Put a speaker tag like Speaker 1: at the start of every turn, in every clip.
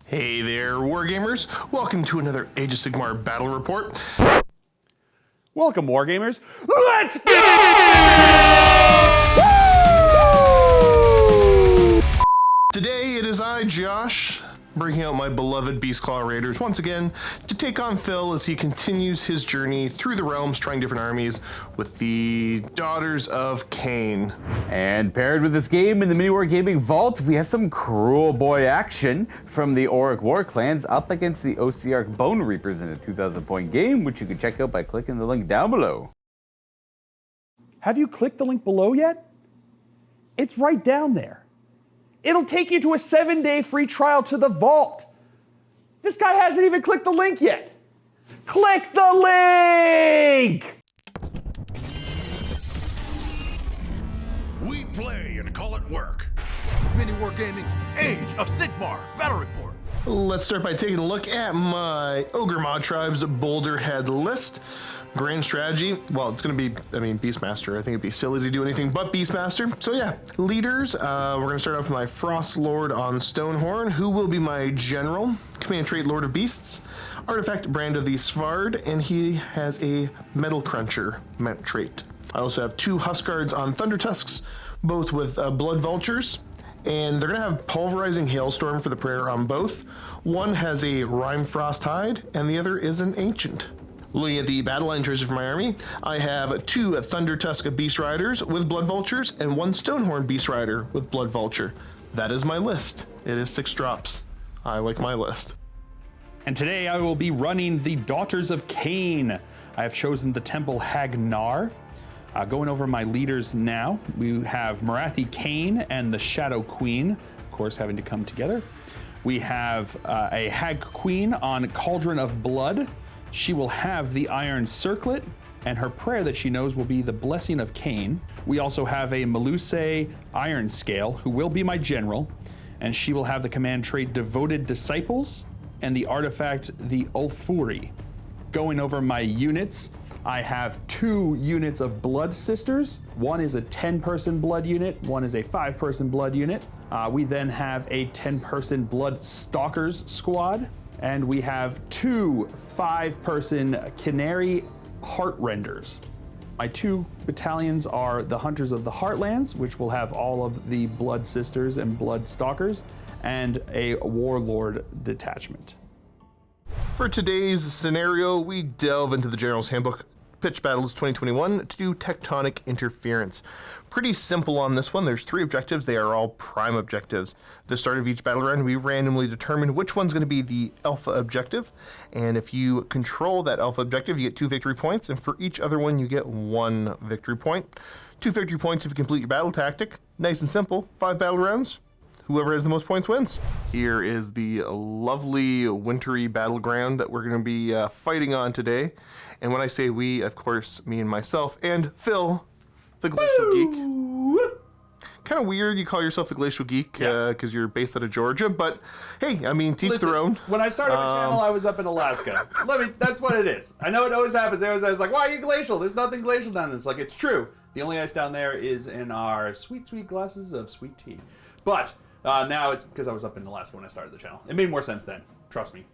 Speaker 1: Hey there, Wargamers. Welcome to another Age of Sigmar Battle Report.
Speaker 2: Welcome, Wargamers. Let's go!
Speaker 1: Today it is I, Josh, bringing out my beloved Beastclaw Raiders once again to take on Phil as he continues his journey through the realms trying different armies with the Daughters of Khaine.
Speaker 3: And paired with this game in the MiniWarGaming Vault, we have some cruel boy action from the Orruk Warclans up against the Ossiarch Bonereapers in a 2,000-point game, which you can check out by clicking the link down below.
Speaker 2: Have you clicked the link below yet? It's right down there. It'll take you to a 7-day free trial to the vault. This guy hasn't even clicked the link yet. Click the link!
Speaker 4: We play and call it work. MiniWarGaming's Age of Sigmar Battle Report.
Speaker 1: Let's start by taking a look at my Ogor Mawtribes Boulderhead list. Grand strategy, well, it's going to be, Beastmaster. I think it'd be silly to do anything but Beastmaster. So yeah, leaders, we're going to start off with my Frost Lord on Stonehorn, who will be my general. Command trait, Lord of Beasts. Artifact, Brand of the Svard, and he has a Metal Cruncher trait. I also have two Huskguards on Thunder Tusks, both with Blood Vultures, and they're going to have Pulverizing Hailstorm for the prayer on both. One has a Rime Frost Hide, and the other is an Ancient. Looking at the battle line treasure for my army, I have two Thunder Tusk Beast Riders with Blood Vultures and one Stonehorn Beast Rider with Blood Vulture. That is my list. It is 6 drops. I like my list.
Speaker 2: And today I will be running the Daughters of Khaine. I have chosen the Temple Hagnar. Going over my leaders now, we have Morathi Khaine and the Shadow Queen, of course, having to come together. We have a Hag Queen on Cauldron of Blood. She will have the Iron Circlet, and her prayer that she knows will be the Blessing of Khaine. We also have a Melusai Iron Scale, who will be my general, and she will have the command trait Devoted Disciples and the artifact the Ulfuri. Going over my units, I have 2 units of Blood Sisters. One is a 10-person blood unit, one is a 5-person blood unit. We then have a 10-person Blood Stalkers squad. And we have 2 5-person Canary Heartrenders. My 2 battalions are the Hunters of the Heartlands, which will have all of the Blood Sisters and Blood Stalkers, and a Warlord detachment.
Speaker 1: For today's scenario, we delve into the General's Handbook Pitch Battles 2021 to do Tectonic Interference. Pretty simple on this one. There's 3 objectives. They are all prime objectives. At the start of each battle round, we randomly determine which one's going to be the alpha objective. And if you control that alpha objective, you get 2 victory points. And for each other one, you get 1 victory point. 2 victory points if you complete your battle tactic. Nice and simple. 5 battle rounds. Whoever has the most points wins. Here is the lovely wintry battleground that we're going to be fighting on today. And when I say we, of course, me and myself, and Phil, the Glacial Geek. Kind of weird you call yourself the Glacial Geek because you're based out of Georgia, but hey, teach their own.
Speaker 2: When I started my channel, I was up in Alaska. That's what it is. I know it always happens. I was like, why are you glacial? There's nothing glacial down there. It's like, it's true. The only ice down there is in our sweet, sweet glasses of sweet tea. But now it's because I was up in Alaska when I started the channel. It made more sense then. Trust me.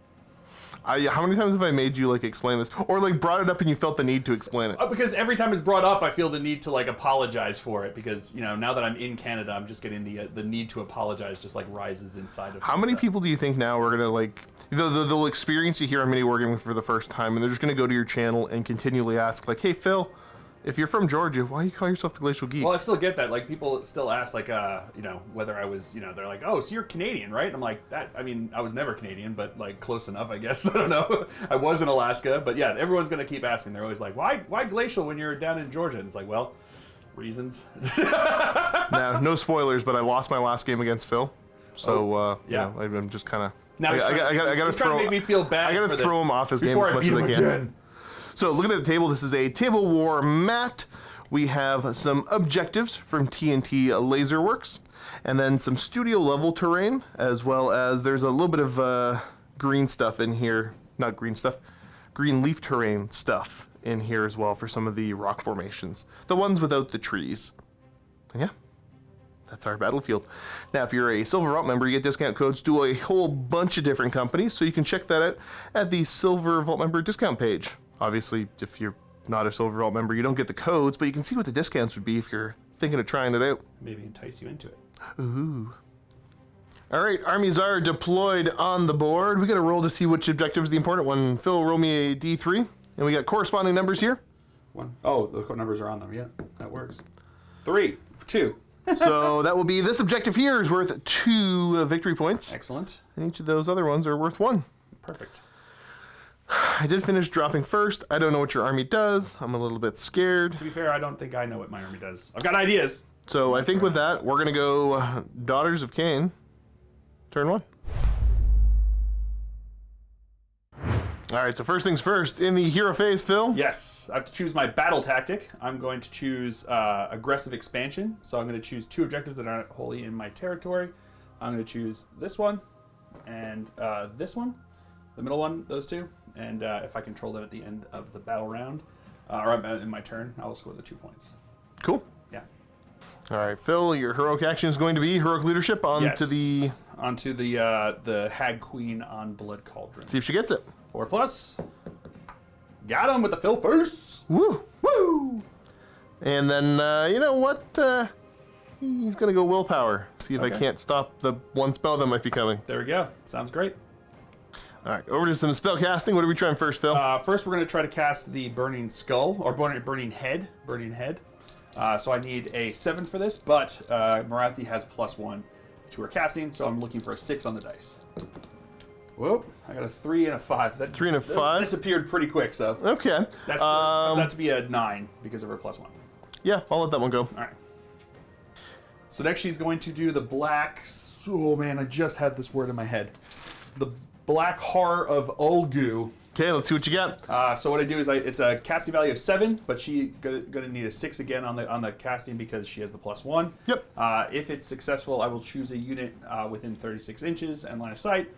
Speaker 1: How many times have I made you explain this, or brought it up and you felt the need to explain it?
Speaker 2: Because every time it's brought up, I feel the need to apologize for it. Because now that I'm in Canada, I'm just getting the need to apologize just rises inside of me.
Speaker 1: How many people do you think now are gonna they'll experience you here on MiniWarGaming for the first time, and they're just gonna go to your channel and continually ask hey Phil, if you're from Georgia, why do you call yourself the Glacial Geek?
Speaker 2: Well, I still get that. People still ask, whether I was, they're like, oh, so you're Canadian, right? And I'm like, I was never Canadian, but, close enough, I guess. I don't know. I was in Alaska, but yeah, everyone's going to keep asking. They're always like, why glacial when you're down in Georgia? And it's like, well, reasons.
Speaker 1: Now, no spoilers, but I lost my last game against Phil. So, I'm just kind of...
Speaker 2: Now I got to
Speaker 1: throw...
Speaker 2: make me feel bad.
Speaker 1: I got to throw him off his game as much as I can. Again. So looking at the table, this is a Table War mat. We have some objectives from TNT Laserworks, and then some studio level terrain, as well as there's a little bit of green stuff in here. Not green stuff, green leaf terrain stuff in here as well for some of the rock formations. The ones without the trees. Yeah. That's our battlefield. Now, if you're a Silver Vault member, you get discount codes to a whole bunch of different companies, so you can check that out at the Silver Vault member discount page. Obviously, if you're not a Silver Vault member, you don't get the codes, but you can see what the discounts would be if you're thinking of trying it out.
Speaker 2: Maybe entice you into it.
Speaker 1: Ooh. All right, armies are deployed on the board. We got to roll to see which objective is the important one. Phil, roll me a D3, and we got corresponding numbers here.
Speaker 2: 1. Oh, the numbers are on them. Yeah, that works. 3, 2.
Speaker 1: So that will be this objective here is worth 2 victory points.
Speaker 2: Excellent.
Speaker 1: And each of those other ones are worth 1.
Speaker 2: Perfect.
Speaker 1: I did finish dropping first. I don't know what your army does. I'm a little bit scared.
Speaker 2: To be fair, I don't think I know what my army does. I've got ideas.
Speaker 1: So I think with that, we're going to go Daughters of Khaine. Turn 1. All right, so first things first. In the hero phase, Phil?
Speaker 2: Yes, I have to choose my battle tactic. I'm going to choose aggressive expansion. So I'm going to choose 2 objectives that aren't wholly in my territory. I'm going to choose this one and this one, the middle one, those 2. And if I control them at the end of the battle round, or in my turn, I'll score the 2 points.
Speaker 1: Cool.
Speaker 2: Yeah.
Speaker 1: All right, Phil, your heroic action is going to be heroic leadership onto the
Speaker 2: Hag Queen on Blood Cauldron.
Speaker 1: See if she gets it.
Speaker 2: 4+. Got him with the Phil first.
Speaker 1: Woo!
Speaker 2: Woo!
Speaker 1: And then, you know what? He's going to go willpower. See if I
Speaker 2: Okay.
Speaker 1: can't stop the one spell that might be coming.
Speaker 2: There we go. Sounds great.
Speaker 1: All right, over to some spell casting. What are we trying first, Phil?
Speaker 2: First, we're going to try to cast the Burning Skull, or Burning Head. So I need a 7 for this, but Marathi has +1 to her casting, so I'm looking for a 6 on the dice. Whoop, I got a 3 and a 5. That
Speaker 1: 3 and a 5?
Speaker 2: disappeared pretty quick, so
Speaker 1: Okay.
Speaker 2: that's that to be a 9 because of her +1.
Speaker 1: Yeah, I'll let that one go.
Speaker 2: All right. So next she's going to do the black... Oh man, I just had this word in my head. The Black Horror of Olgu.
Speaker 1: Okay, let's see what you got.
Speaker 2: So what I do is it's a casting value of 7, but she gonna need a 6 again on the casting because she has the +1.
Speaker 1: Yep.
Speaker 2: If it's successful, I will choose a unit within 36 inches and line of sight,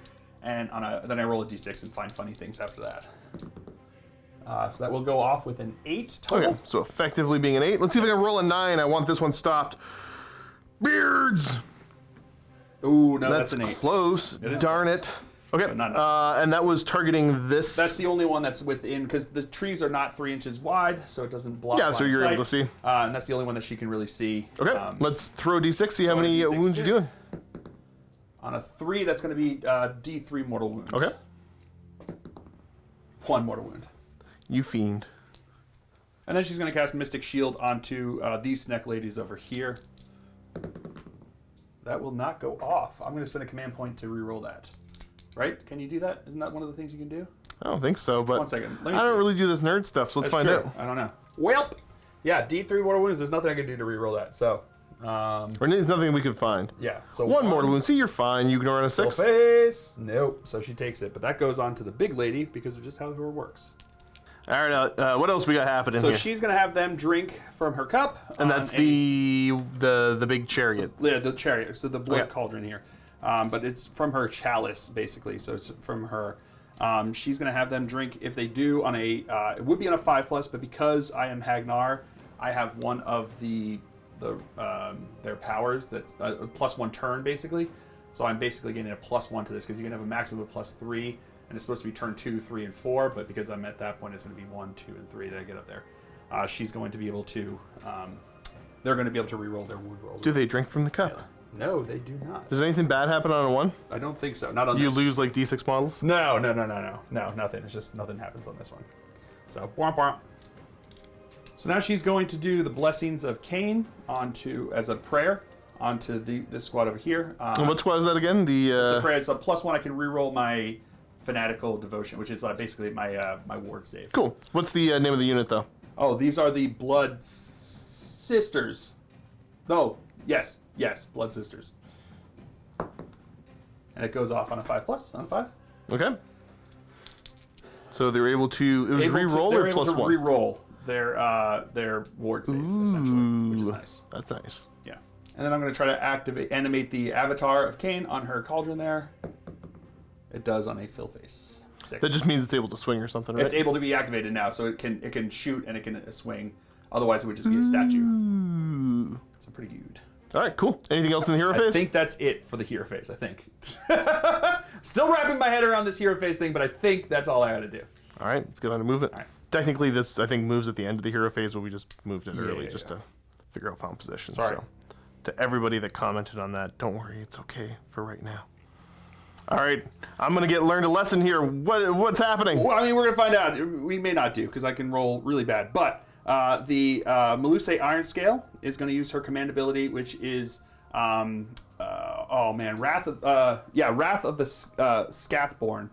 Speaker 2: and then I roll a d6 and find funny things after that. So that will go off with an 8 total.
Speaker 1: Okay, so effectively being an 8. Let's see if I can roll a 9. I want this one stopped. Beards!
Speaker 2: Ooh, no,
Speaker 1: That's
Speaker 2: that's an 8.
Speaker 1: close.
Speaker 2: is
Speaker 1: Darn
Speaker 2: close.
Speaker 1: it. Okay,
Speaker 2: But not
Speaker 1: and that was targeting this.
Speaker 2: That's the only one that's within, because the trees are not 3 inches wide, so it doesn't block.
Speaker 1: Yeah, so
Speaker 2: line of
Speaker 1: you're able
Speaker 2: sight.
Speaker 1: to see.
Speaker 2: And that's the only one that she can really see.
Speaker 1: Okay, let's throw a d6, see how
Speaker 2: throw a
Speaker 1: many
Speaker 2: D6
Speaker 1: wounds
Speaker 2: here.
Speaker 1: you're doing.
Speaker 2: On a 3, that's going to be D3 mortal wounds.
Speaker 1: Okay.
Speaker 2: 1 mortal wound.
Speaker 1: You fiend.
Speaker 2: And then she's going to cast Mystic Shield onto these snack ladies over here. That will not go off. I'm going to spend a command point to reroll that. Right? Can you do that? Isn't that one of the things you can do?
Speaker 1: I don't think so, but
Speaker 2: 1 second. Let
Speaker 1: I
Speaker 2: me
Speaker 1: don't
Speaker 2: see.
Speaker 1: really do this nerd stuff, so let's
Speaker 2: That's
Speaker 1: find
Speaker 2: true.
Speaker 1: out.
Speaker 2: I don't know. Welp! Yeah, D3 mortal wounds. There's nothing I can do to reroll that. So,
Speaker 1: Or there's nothing we could find.
Speaker 2: yeah. So
Speaker 1: One mortal wound. See, you're fine. You ignore on a 6.
Speaker 2: Full face. Nope. So she takes it, but that goes on to the big lady because of just how her works.
Speaker 1: All right, what else we got happening
Speaker 2: So
Speaker 1: here?
Speaker 2: she's gonna have them drink from her cup,
Speaker 1: And that's
Speaker 2: on
Speaker 1: the big chariot.
Speaker 2: the chariot. So the blood
Speaker 1: Okay.
Speaker 2: cauldron here, but it's from her chalice basically. So it's from her. She's gonna have them drink. If they do on a, it would be on a 5+, but because I am Hagnar, I have one of their powers that's a +1 turn basically. So I'm basically getting a +1 to this because you can have a maximum of +3. And it's supposed to be turn 2, 3, and 4, but because I'm at that point, it's going to be 1, 2, and 3 that I get up there. She's going to be able to, they're going to be able to reroll their wound rolls.
Speaker 1: Do they drink from the cup?
Speaker 2: No, they do not.
Speaker 1: Does anything bad happen on a 1?
Speaker 2: I don't think so. Not on
Speaker 1: You
Speaker 2: this.
Speaker 1: lose like d6 models?
Speaker 2: No, nothing. It's just nothing happens on this one. So, womp womp. So now she's going to do the Blessings of Khaine as a prayer onto this squad over here.
Speaker 1: And what squad is that again?
Speaker 2: The prayer is a +1. I can reroll my Fanatical Devotion, which is basically my ward save.
Speaker 1: Cool. What's the name of the unit, though?
Speaker 2: Oh, these are the Blood Sisters. No, yes, Blood Sisters. And it goes off on a 5+, on a 5.
Speaker 1: Okay. So they're able to... It was re-roll or
Speaker 2: They're able to
Speaker 1: +1?
Speaker 2: re-roll their ward save, essentially, which is nice.
Speaker 1: That's nice.
Speaker 2: Yeah. And then I'm going to try to animate the Avatar of Khaine on her cauldron there. It does on a Phil face. 6.
Speaker 1: That just means it's able to swing or something, right?
Speaker 2: It's able to be activated now, so it can shoot and it can swing. Otherwise, it would just be a statue.
Speaker 1: Ooh.
Speaker 2: So pretty good.
Speaker 1: All right, cool. Anything else in the hero phase?
Speaker 2: I think that's it for the hero phase, I think. Still wrapping my head around this hero phase thing, but I think that's all I got to do.
Speaker 1: All right, let's get on to movement.
Speaker 2: All right.
Speaker 1: Technically, this, I think, moves at the end of the hero phase, but we just moved it early
Speaker 2: yeah,
Speaker 1: just to figure out palm position.
Speaker 2: Sorry.
Speaker 1: So, to everybody that commented on that, don't worry, it's okay for right now. All right, I'm going to learned a lesson here. What's happening?
Speaker 2: Well, I mean, we're going to find out. We may not do, because I can roll really bad. But the Melusai Iron Scale is going to use her command ability, which is, oh man, Wrath of the Scathborn,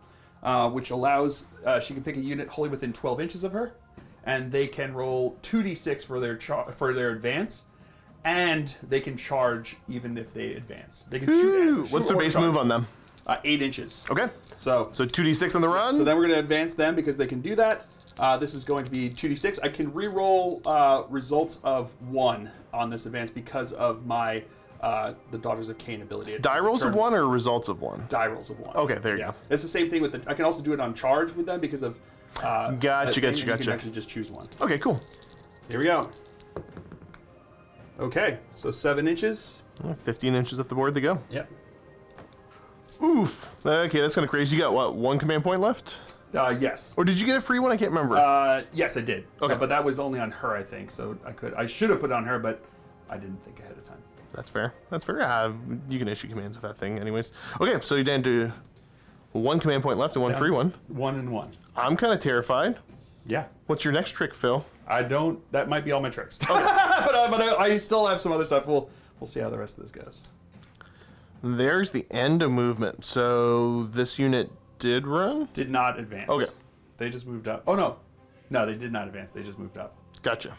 Speaker 2: which allows, she can pick a unit wholly within 12 inches of her, and they can roll 2d6 for their advance, and they can charge even if they advance. They can shoot.
Speaker 1: What's their base move on them?
Speaker 2: 8 inches.
Speaker 1: Okay.
Speaker 2: So
Speaker 1: 2d6 on the run?
Speaker 2: So then we're going to advance them because they can do that. This is going to be 2d6. I can re-roll results of 1 on this advance because of my the Daughters of Khaine ability.
Speaker 1: Die rolls of 1 or results of 1?
Speaker 2: Die rolls of 1.
Speaker 1: Okay, there you go.
Speaker 2: It's the same thing with the... I can also do it on charge with them because of...
Speaker 1: Gotcha.
Speaker 2: You can actually just choose one.
Speaker 1: Okay, cool.
Speaker 2: Here we go. Okay, so 7 inches.
Speaker 1: 15 inches up the board to go.
Speaker 2: Yep.
Speaker 1: Oof. Okay, that's kind of crazy. You got, what, 1 command point left?
Speaker 2: Yes.
Speaker 1: Or did you get a free one? I can't remember.
Speaker 2: Yes, I did.
Speaker 1: Okay.
Speaker 2: But that was only on her, I think. So I should have put it on her, but I didn't think ahead of time.
Speaker 1: That's fair. That's fair. You can issue commands with that thing anyways. Okay, so you're down to 1 command point left and 1 free one.
Speaker 2: 1 and 1.
Speaker 1: I'm kind of terrified.
Speaker 2: Yeah.
Speaker 1: What's your next trick, Phil?
Speaker 2: I don't... That might be all my tricks. Okay. but I still have some other stuff. We'll see how the rest of this goes.
Speaker 1: There's the end of movement. So this unit did run?
Speaker 2: Did not advance.
Speaker 1: Okay.
Speaker 2: They just moved up. Oh, no. No, they did not advance. They just moved up.
Speaker 1: Gotcha.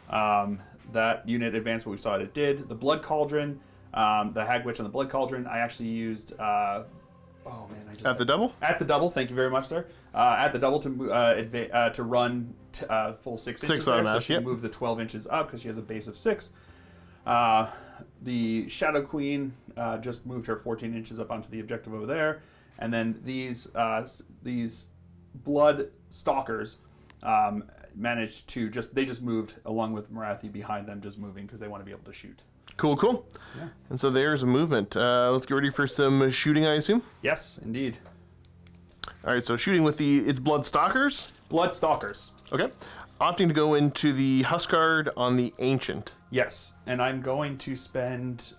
Speaker 2: That unit advanced, but we saw it did. The Blood Cauldron, the Hag Witch on the Blood Cauldron, I actually used... oh, man.
Speaker 1: At the double?
Speaker 2: At the double. Thank you very much, sir. At the double to run full 6 inches.
Speaker 1: 6
Speaker 2: there,
Speaker 1: automatic,
Speaker 2: so she
Speaker 1: yep.
Speaker 2: moved the 12 inches up because she has a base of 6. The Shadow Queen just moved her 14 inches up onto the objective over there. And then these Blood Stalkers managed to they just moved along with Morathi behind them, just moving because they want to be able to shoot.
Speaker 1: Cool, cool.
Speaker 2: Yeah.
Speaker 1: And so there's a movement. Let's get ready for some shooting, I assume?
Speaker 2: Yes, indeed.
Speaker 1: All right, so shooting with it's Blood Stalkers?
Speaker 2: Blood Stalkers.
Speaker 1: Okay. Opting to go into the Huskard on the Ancient.
Speaker 2: Yes, and I'm going to spend...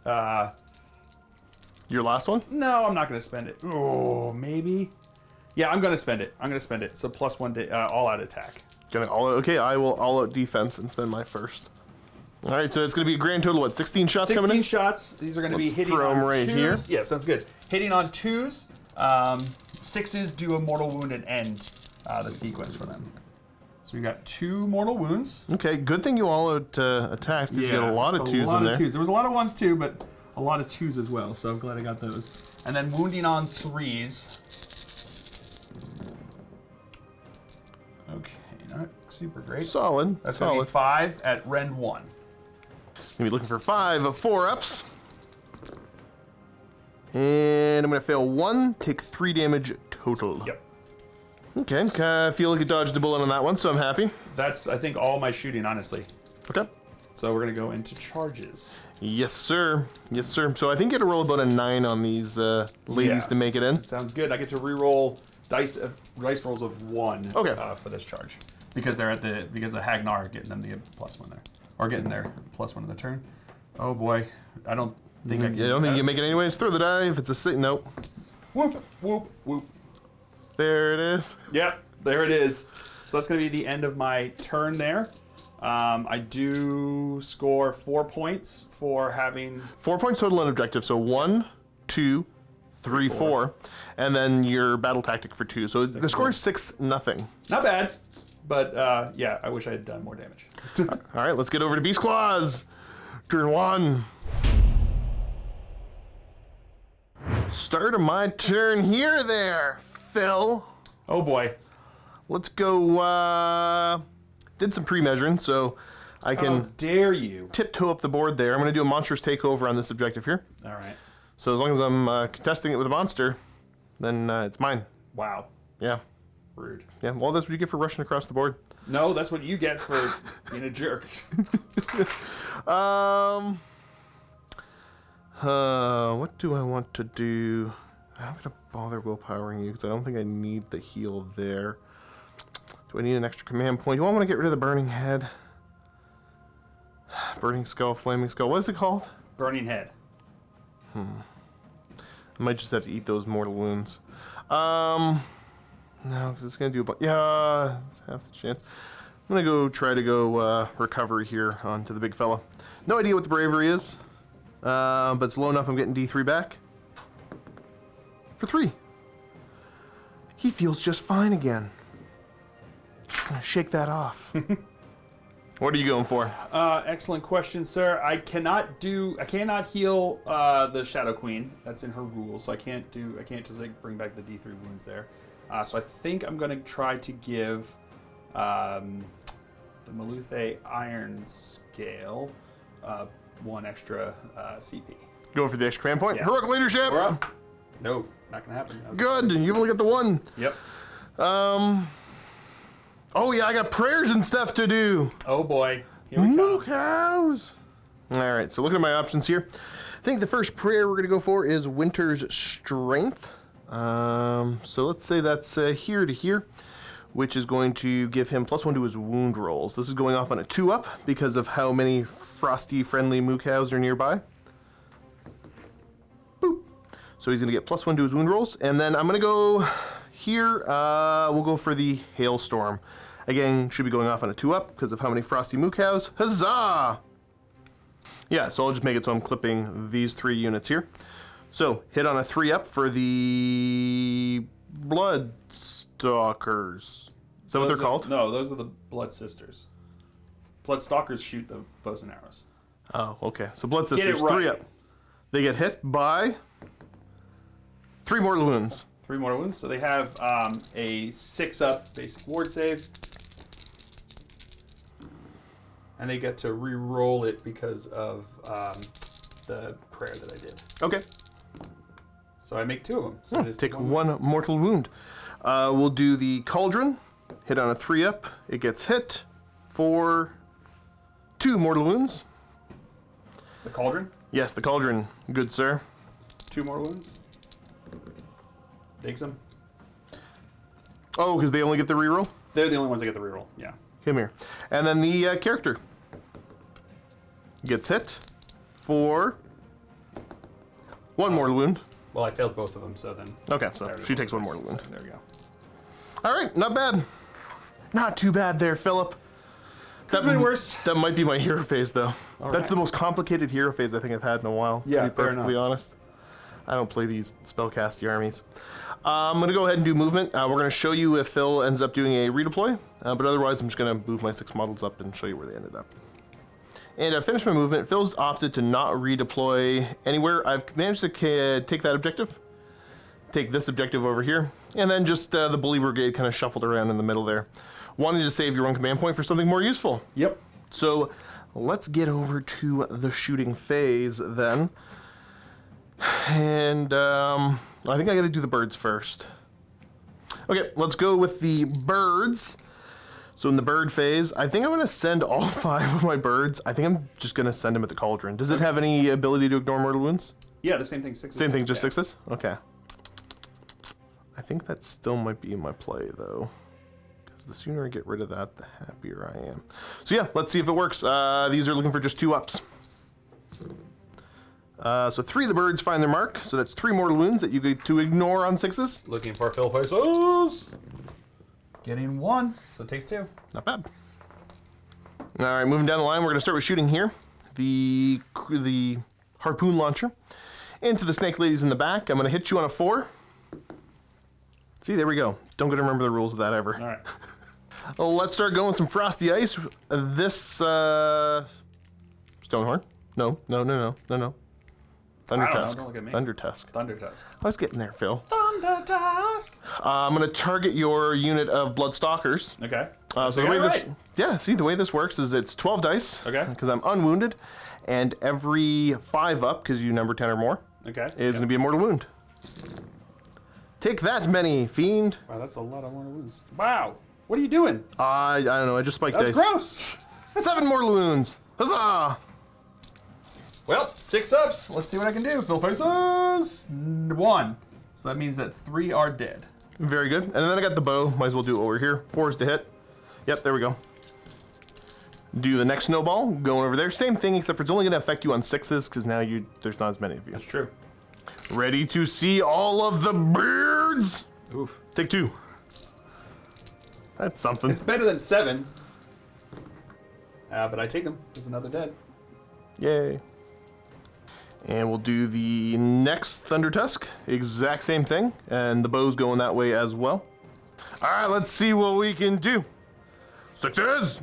Speaker 1: Your last one?
Speaker 2: No, I'm not going to spend it. Oh, maybe? Yeah, I'm going to spend it. So plus 1 all-out attack.
Speaker 1: Okay, I will all-out defense and spend my first. All right, so it's going to be a grand total, what, 16 shots coming in?
Speaker 2: 16 shots. These are going to be hitting
Speaker 1: throw 'em
Speaker 2: on
Speaker 1: right
Speaker 2: 2s.
Speaker 1: here.
Speaker 2: Yeah, sounds good. Hitting on 2s. 6s do a mortal wound and end the sequence for them. So we got 2 mortal wounds.
Speaker 1: Okay, good thing you all-out attacked, because you got a lot of 2s in there.
Speaker 2: There was a lot of 1s too, but a lot of 2s as well, so I'm glad I got those. And then wounding on 3s. Okay, not super great.
Speaker 1: Solid,
Speaker 2: That's going to be 5 at Rend 1.
Speaker 1: Gonna be looking for 5 of 4-ups. And I'm gonna fail 1, take 3 damage total.
Speaker 2: Yep.
Speaker 1: Okay, I feel like I dodged a bullet on that one, so I'm happy.
Speaker 2: That's, I think, all my shooting, honestly.
Speaker 1: Okay.
Speaker 2: So we're going to go into charges.
Speaker 1: Yes, sir. Yes, sir. So I think you had to roll about a 9 on these ladies to make it in.
Speaker 2: Sounds good. I get to re-roll dice rolls of 1 for this charge. Because they're because the Hagnar are getting them the +1 there. Or getting their +1 in the turn. Oh boy. I don't think I can.
Speaker 1: You don't think you can make it anyways? Throw the die if it's a 6. Nope.
Speaker 2: Whoop, whoop, whoop.
Speaker 1: There it is.
Speaker 2: Yep, there it is. So that's going to be the end of my turn there. I do score 4 points for having...
Speaker 1: 4 points total on objective. So 1, 2, 3, 4. And then your battle tactic for 2. So the score is 6-0.
Speaker 2: Not bad. But yeah, I wish I had done more damage.
Speaker 1: All right, let's get over to Beast Claws. Turn 1. Start of my turn here there, Phil.
Speaker 2: Oh boy.
Speaker 1: Let's go, did some pre-measuring, so I
Speaker 2: How
Speaker 1: can
Speaker 2: dare you?
Speaker 1: tiptoe up the board there. I'm going to do a monstrous takeover on this objective here.
Speaker 2: All right.
Speaker 1: So as long as I'm contesting it with a monster, then it's mine.
Speaker 2: Wow.
Speaker 1: Yeah.
Speaker 2: Rude.
Speaker 1: Yeah, well, that's what you get for rushing across the board.
Speaker 2: No, that's what you get for being a jerk.
Speaker 1: What do I want to do? I'm not gonna bother willpowering you because I don't think I need the heal there. Do I need an extra command point? Do I want to get rid of the burning head? Burning skull, flaming skull. What is it called?
Speaker 2: Burning head.
Speaker 1: I might just have to eat those mortal wounds. No, because it's gonna do a bunch. Yeah, it's half the chance. I'm gonna go try to go recovery here onto the big fella. No idea what the bravery is, but it's low enough. I'm getting D3 back for 3. He feels just fine again. I'm gonna shake that off. What are you going for?
Speaker 2: Excellent question, sir. I cannot heal the Shadow Queen. That's in her rules, so I can't just like bring back the D3 wounds there. So I think I'm gonna try to give the Maluthe Iron Scale 1 extra CP.
Speaker 1: Go for the extra command point.
Speaker 2: Yeah.
Speaker 1: Heroic leadership.
Speaker 2: We're up. No, not gonna happen.
Speaker 1: Good. You've only got the 1.
Speaker 2: Yep.
Speaker 1: Oh yeah, I got prayers and stuff to do.
Speaker 2: Oh boy. Here we
Speaker 1: Moo
Speaker 2: come.
Speaker 1: cows. All right, so looking at my options here, I think the first prayer we're gonna go for is Winter's Strength. So let's say that's here to here, which is going to give him +1 to his wound rolls. This is going off on a 2-up because of how many frosty friendly moo cows are nearby. Boop. So he's gonna get +1 to his wound rolls, and then I'm gonna go here. We'll go for the Hailstorm. Again, should be going off on a 2-up because of how many frosty moo cows. Huzzah! Yeah, so I'll just make it so I'm clipping these 3 units here. So hit on a 3-up for the Blood Stalkers. Is that what they're called?
Speaker 2: No, those are the Blood Sisters. Blood Stalkers shoot the bows and arrows.
Speaker 1: Oh, okay. So Blood Sisters,
Speaker 2: right.
Speaker 1: 3-up. They get hit by 3 mortal wounds.
Speaker 2: 3 mortal wounds. So they have a 6-up basic ward save. And they get to re-roll it because of the prayer that I did.
Speaker 1: Okay.
Speaker 2: So I make 2 of them. So just
Speaker 1: Take 1 mortal wound. We'll do the Cauldron. Hit on a 3-up. It gets hit for 2 mortal wounds.
Speaker 2: The Cauldron.
Speaker 1: Yes, the Cauldron. Good, sir.
Speaker 2: 2 mortal wounds. Takes them.
Speaker 1: Oh, because they only get the reroll?
Speaker 2: They're the only ones that get the reroll. Yeah.
Speaker 1: Come here. And then the character gets hit for 1 mortal wound.
Speaker 2: Well, I failed both of them, so then.
Speaker 1: Okay, so she takes 1 mortal wound.
Speaker 2: So there we go.
Speaker 1: All right, not bad. Not too bad there, Philip.
Speaker 2: Could have been worse.
Speaker 1: That might be my hero phase, though.
Speaker 2: All
Speaker 1: That's
Speaker 2: right.
Speaker 1: the most complicated hero phase I think I've had in a while,
Speaker 2: Yeah,
Speaker 1: to be
Speaker 2: fair
Speaker 1: perfectly
Speaker 2: enough.
Speaker 1: honest. I don't play these spellcasty armies. I'm going to go ahead and do movement. We're going to show you if Phil ends up doing a redeploy, but otherwise I'm just going to move my 6 models up and show you where they ended up. And I finished my movement. Phil's opted to not redeploy anywhere. I've managed to take that objective, take this objective over here, and then just the Bully Brigade kind of shuffled around in the middle there. Wanting to save your own command point for something more useful.
Speaker 2: Yep.
Speaker 1: So let's get over to the shooting phase then. And I think I got to do the birds first. Okay, let's go with the birds. So in the bird phase, I think I'm going to send all 5 of my birds. I think I'm just going to send them at the Cauldron. Does it have any ability to ignore mortal wounds?
Speaker 2: Yeah, the same thing. 6.
Speaker 1: Same thing, just 6s? Okay. I think that still might be in my play, though. Because the sooner I get rid of that, the happier I am. So yeah, let's see if it works. These are looking for just 2 ups. So 3 of the birds find their mark. So that's 3 mortal wounds that you get to ignore on 6s.
Speaker 2: Looking for Phil faces. Getting 1, so it takes 2.
Speaker 1: Not bad. All right, moving down the line, we're going to start with shooting here. The harpoon launcher into the snake ladies in the back. I'm going to hit you on a 4. See, there we go. Don't get to remember the rules of that ever.
Speaker 2: All right.
Speaker 1: Let's start going with some frosty ice. This Stonehorn. No. Thundertusk.
Speaker 2: Don't look at me.
Speaker 1: Thundertusk.
Speaker 2: Thundertusk.
Speaker 1: I was getting there, Phil.
Speaker 2: Thundertusk.
Speaker 1: I'm going to target your unit of Bloodstalkers.
Speaker 2: Okay.
Speaker 1: So the way the way this works is it's 12 dice.
Speaker 2: Okay.
Speaker 1: Because I'm unwounded, and every 5 up, because you number 10 or more,
Speaker 2: Okay.
Speaker 1: is going to be a mortal wound. Take that, many fiend.
Speaker 2: Wow, that's a lot of mortal wounds. Wow. What are you doing?
Speaker 1: I don't know. I just spiked
Speaker 2: That's
Speaker 1: dice.
Speaker 2: gross.
Speaker 1: 7 mortal wounds. Huzzah!
Speaker 2: Well, 6 ups. Let's see what I can do. Phil faces 1. So that means that 3 are dead.
Speaker 1: Very good. And then I got the bow. Might as well do it over here. 4s to hit. Yep, there we go. Do the next snowball. Going over there. Same thing, except for it's only going to affect you on 6s because now there's not as many of you.
Speaker 2: That's true.
Speaker 1: Ready to see all of the birds?
Speaker 2: Oof.
Speaker 1: Take 2. That's something.
Speaker 2: It's better than 7. But I take them. There's another dead.
Speaker 1: Yay. And we'll do the next Thunder Tusk. Exact same thing. And the bow's going that way as well. All right, let's see what we can do. 6s.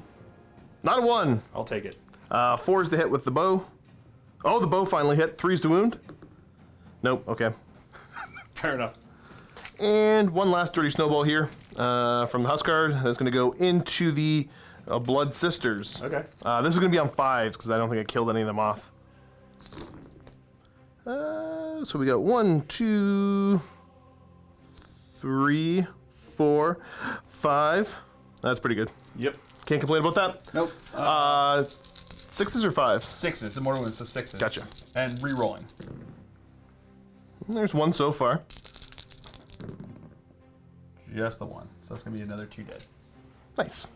Speaker 1: Not a 1.
Speaker 2: I'll take it.
Speaker 1: 4s to hit with the bow. Oh, the bow finally hit. 3s to wound. Nope, okay.
Speaker 2: Fair enough.
Speaker 1: And one last dirty snowball here from the Huskard. That's going to go into the Blood Sisters.
Speaker 2: Okay.
Speaker 1: This is going to be on 5s because I don't think I killed any of them off. So we got 1, 2, 3, 4, 5. That's pretty good.
Speaker 2: Yep.
Speaker 1: Can't complain about that.
Speaker 2: Nope.
Speaker 1: 6s or 5s?
Speaker 2: 6s. The mortal wounds, so 6s.
Speaker 1: Gotcha.
Speaker 2: And re-rolling.
Speaker 1: There's 1 so far.
Speaker 2: Just the 1. So that's going to be another 2 dead.
Speaker 1: Nice.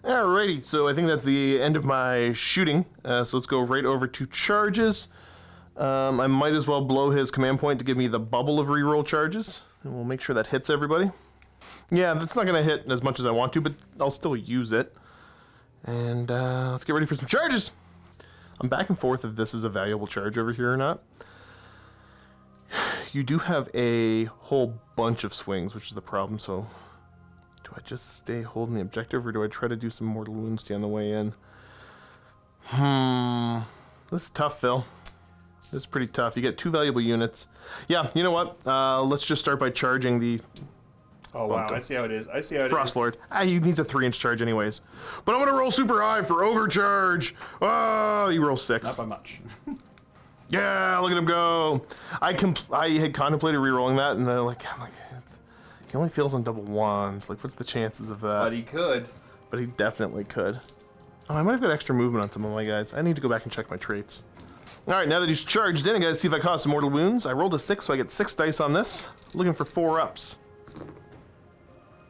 Speaker 1: Alrighty, so I think that's the end of my shooting. So let's go right over to charges. I might as well blow his command point to give me the bubble of reroll charges. And we'll make sure that hits everybody. Yeah, that's not going to hit as much as I want to, but I'll still use it. And let's get ready for some charges. I'm back and forth if this is a valuable charge over here or not. You do have a whole bunch of swings, which is the problem, so do I just stay holding the objective, or do I try to do some mortal wounds on the way in? This is tough, Phil. This is pretty tough. You get 2 valuable units. Yeah, you know what? Let's just start by charging the
Speaker 2: Oh, wow. I see how it is. I see how it
Speaker 1: Frost
Speaker 2: is.
Speaker 1: Lord. He needs a 3-inch charge anyways. But I'm going to roll super high for Ogre charge. Oh, you roll 6.
Speaker 2: Not by much.
Speaker 1: Yeah, look at him go. I had contemplated re-rolling that, and then I'm like, he only fails on double 1s. Like, what's the chances of that?
Speaker 2: But he could.
Speaker 1: But he definitely could. Oh, I might have got extra movement on some of my guys. I need to go back and check my traits. All right, now that he's charged in, I gotta see if I cause some mortal wounds. I rolled a 6, so I get 6 dice on this. Looking for 4 ups.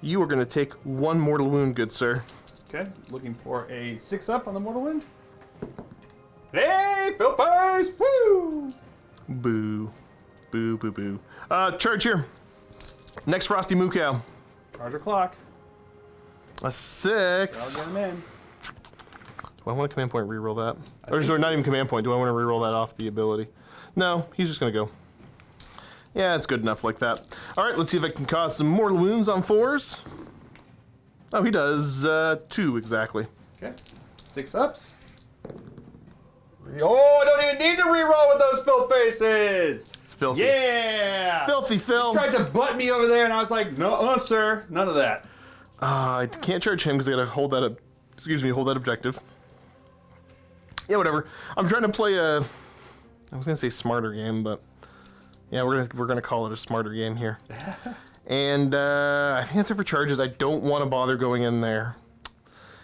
Speaker 1: You are gonna take 1 mortal wound, good sir.
Speaker 2: Okay, looking for a 6 up on the mortal wound. Hey, Phil Pace! Woo!
Speaker 1: Boo. Boo, boo, boo. Charge here. Next Frosty Moo Cow.
Speaker 2: Charge your clock.
Speaker 1: A 6.
Speaker 2: I'll get him in.
Speaker 1: Do I want a command point reroll that? Or not even command point. Do I want to reroll that off the ability? No, he's just going to go. Yeah, it's good enough like that. All right, let's see if I can cause some mortal wounds on 4s. Oh, he does 2 exactly.
Speaker 2: Okay, 6 ups. Oh, I don't even need to reroll with those Phil faces.
Speaker 1: It's filthy.
Speaker 2: Yeah.
Speaker 1: Filthy Phil.
Speaker 2: Tried to butt me over there, and I was like, no, sir, none of that.
Speaker 1: I can't charge him because I got to hold that. Hold that objective. Yeah, whatever. I'm trying to play a. I was gonna say smarter game, but yeah, we're gonna call it a smarter game here. And I think that's it for charges. I don't want to bother going in there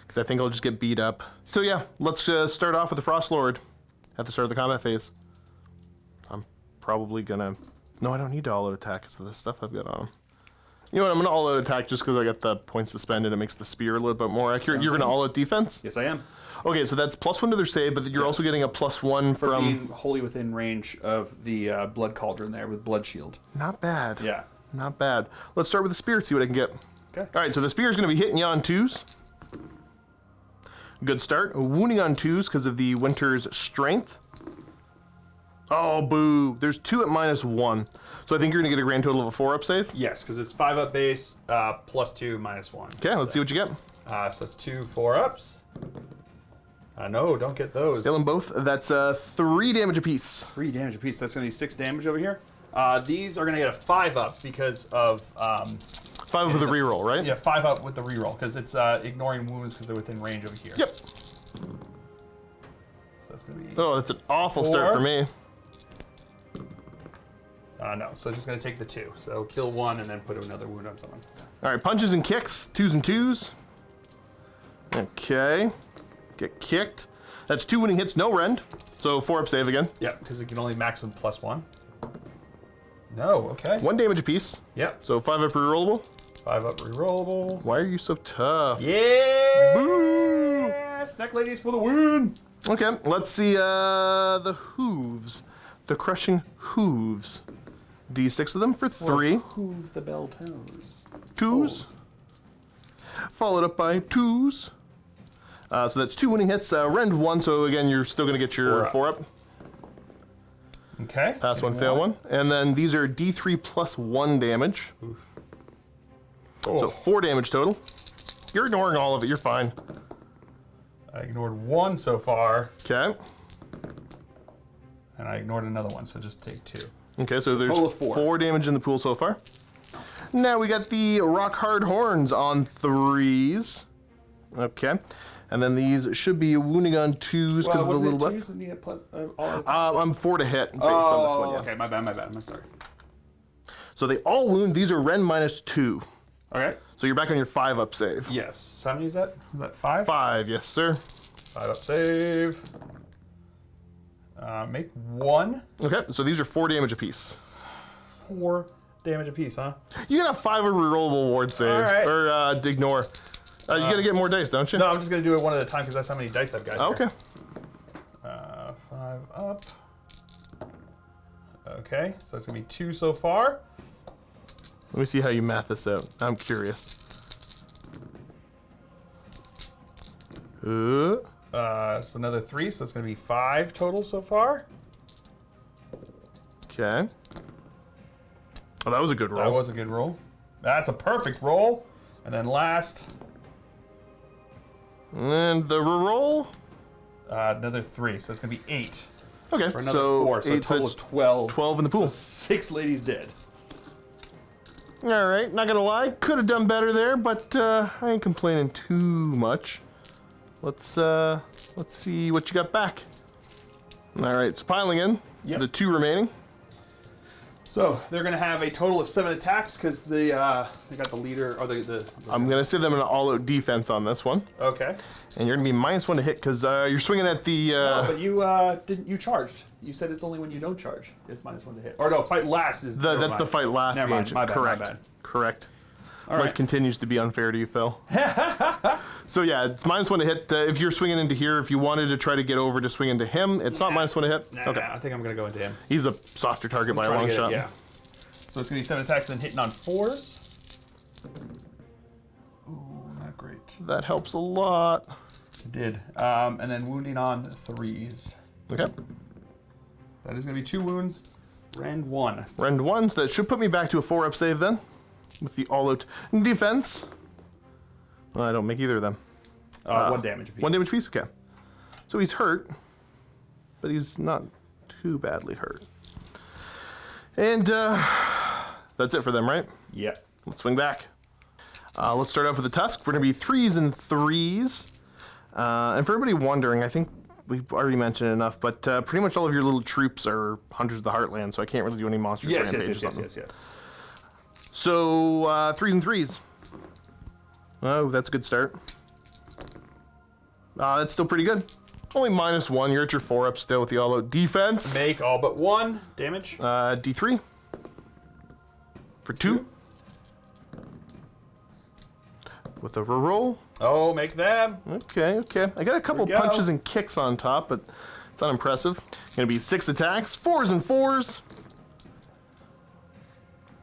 Speaker 1: because I think I'll just get beat up. So yeah, let's start off with the Frost Lord at the start of the combat phase. I'm probably gonna. No, I don't need to all-out attack because of the stuff I've got on him. You know what? I'm gonna all-out attack just because I got the points to spend and it makes the spear a little bit more accurate. You're gonna all-out defense?
Speaker 2: Yes, I am.
Speaker 1: Okay, so that's +1 to their save, but you're also getting a +1
Speaker 2: For
Speaker 1: from.
Speaker 2: being wholly within range of the blood cauldron there with blood shield.
Speaker 1: Not bad.
Speaker 2: Yeah.
Speaker 1: Not bad. Let's start with the spear, see what I can get.
Speaker 2: Okay.
Speaker 1: All right, so the spear is going to be hitting you on 2s. Good start. Wounding on 2s because of the Winter's strength. Oh, boo. There's 2 at -1. So I think you're going to get a grand total of a 4-up save.
Speaker 2: Yes, because it's 5 up base, +2, -1.
Speaker 1: Okay, let's see what you get.
Speaker 2: So that's 2 4-ups. No, don't get those.
Speaker 1: Kill them both. That's 3 damage apiece.
Speaker 2: 3 damage apiece. That's going to be 6 damage over here. These are going to get a 5 up because of
Speaker 1: 5 with the reroll, right?
Speaker 2: yeah, 5 up with the reroll because it's ignoring wounds because they're within range over here.
Speaker 1: Yep.
Speaker 2: So that's going to be.
Speaker 1: Oh, that's an awful start
Speaker 2: 4.
Speaker 1: for me.
Speaker 2: No, so it's just going to take the 2. So kill 1 and then put another wound on someone.
Speaker 1: All right, punches and kicks, 2s and 2s. Okay, get kicked. That's 2 winning hits, no rend. So 4-up save again.
Speaker 2: Yep, because it can only maximum +1. No, okay.
Speaker 1: 1 damage apiece.
Speaker 2: Yep.
Speaker 1: So 5-up rerollable.
Speaker 2: 5-up rerollable.
Speaker 1: Why are you so tough?
Speaker 2: Yeah!
Speaker 1: Boo!
Speaker 2: Snack ladies for the win!
Speaker 1: Okay, let's see the hooves. The crushing hooves. D6 of them for 3.
Speaker 2: Hoove the bell toes.
Speaker 1: 2s. Followed up by 2s. So that's 2 winning hits. Rend 1, so again, you're still going to get your 4-up.
Speaker 2: Okay.
Speaker 1: Pass 1, fail 1. And then these are D3 plus 1 damage.
Speaker 2: Oh.
Speaker 1: So 4 damage total. You're ignoring all of it, you're fine.
Speaker 2: I ignored 1 so far,
Speaker 1: Okay.
Speaker 2: and I ignored another one, so just take 2.
Speaker 1: Okay, so there's
Speaker 2: Total of 4.
Speaker 1: 4 damage in the pool so far. Now we got the rock hard horns on 3s. Okay. And then these should be wounding on 2s because of the little buff. I'm 4 to hit based on this one, yeah.
Speaker 2: Okay, my bad, I'm sorry.
Speaker 1: So they all wound. These are Rend minus 2.
Speaker 2: Okay.
Speaker 1: So you're back on your 5-up save.
Speaker 2: Yes. So how many is that? Is that 5?
Speaker 1: 5, yes, sir.
Speaker 2: 5-up save. Make 1.
Speaker 1: Okay, so these are 4 damage apiece.
Speaker 2: 4 damage apiece, huh?
Speaker 1: You can have 5 of rerollable ward save.
Speaker 2: All right.
Speaker 1: Or ignore. You gotta get more dice, don't you?
Speaker 2: No, I'm just gonna do it one at a time because that's how many dice I've got here.
Speaker 1: Okay.
Speaker 2: 5 up. Okay, so that's gonna be 2 so far.
Speaker 1: Let me see how you math this out. I'm curious.
Speaker 2: So another 3, so it's gonna be 5 total so far.
Speaker 1: Okay. Oh, that was a good roll.
Speaker 2: That was a good roll. That's a perfect roll. And then last,
Speaker 1: And the reroll.
Speaker 2: another 3, so it's gonna be 8.
Speaker 1: Okay,
Speaker 2: For another
Speaker 1: so
Speaker 2: 4, so a
Speaker 1: 8,
Speaker 2: total
Speaker 1: that's
Speaker 2: of 12.
Speaker 1: 12 in the pool.
Speaker 2: 6 ladies dead.
Speaker 1: All right, not gonna lie, could have done better there, but I ain't complaining too much. Let's see what you got back. All right, it's piling in.
Speaker 2: Yep.
Speaker 1: The 2 remaining.
Speaker 2: So they're gonna have a total of 7 attacks because they got the leader or the
Speaker 1: I'm gonna say them an all-out defense on this one,
Speaker 2: Okay.
Speaker 1: and you're gonna be -1 to hit because you're swinging at the.
Speaker 2: No, but you didn't. You charged. You said it's only when you don't charge. It's -1 to hit. Or no, fight last is.
Speaker 1: that's
Speaker 2: never
Speaker 1: the
Speaker 2: mind.
Speaker 1: fight last.
Speaker 2: Never
Speaker 1: the
Speaker 2: mind.
Speaker 1: ancient.
Speaker 2: My bad.
Speaker 1: Correct.
Speaker 2: My bad.
Speaker 1: Correct.
Speaker 2: All
Speaker 1: Life
Speaker 2: right.
Speaker 1: continues to be unfair to you, Phil. So yeah, it's -1 to hit. If you're swinging into here, if you wanted to try to get over to swing into him, it's not -1 to hit.
Speaker 2: Nah,
Speaker 1: Okay.
Speaker 2: I think I'm gonna go into him.
Speaker 1: He's a softer target by a
Speaker 2: Trying to
Speaker 1: long
Speaker 2: get it,
Speaker 1: shot.
Speaker 2: Yeah. So it's gonna be 7 attacks and then hitting on 4s. Ooh, not great.
Speaker 1: That helps a lot.
Speaker 2: It did. And then wounding on 3s.
Speaker 1: Okay.
Speaker 2: That is gonna be 2 wounds. Rend 1.
Speaker 1: Rend 1, so that should put me back to a 4-up save then. With the all-out defense. Well, I don't make either of them.
Speaker 2: 1 damage apiece.
Speaker 1: 1 damage piece? Okay. So he's hurt, but he's not too badly hurt. And that's it for them, right?
Speaker 2: Yep.
Speaker 1: Let's swing back. Let's start off with the Tusk. We're going to be 3s and 3s. And for everybody wondering, I think we've already mentioned enough, but pretty much all of your little troops are Hunters of the Heartland, so I can't really do any monsters
Speaker 2: Yes,
Speaker 1: rampage
Speaker 2: yes,
Speaker 1: or
Speaker 2: yes,
Speaker 1: something.
Speaker 2: yes, yes.
Speaker 1: So 3s and 3s. Oh, that's a good start. That's still pretty good. Only -1. You're at your 4-up still with the all-out defense.
Speaker 2: Make all but 1 damage.
Speaker 1: D3 for 2. With a reroll.
Speaker 2: Oh, make them.
Speaker 1: Okay, okay. I got a couple
Speaker 2: There we go.
Speaker 1: punches and kicks on top, but it's unimpressive. Gonna be 6 attacks, 4s and 4s.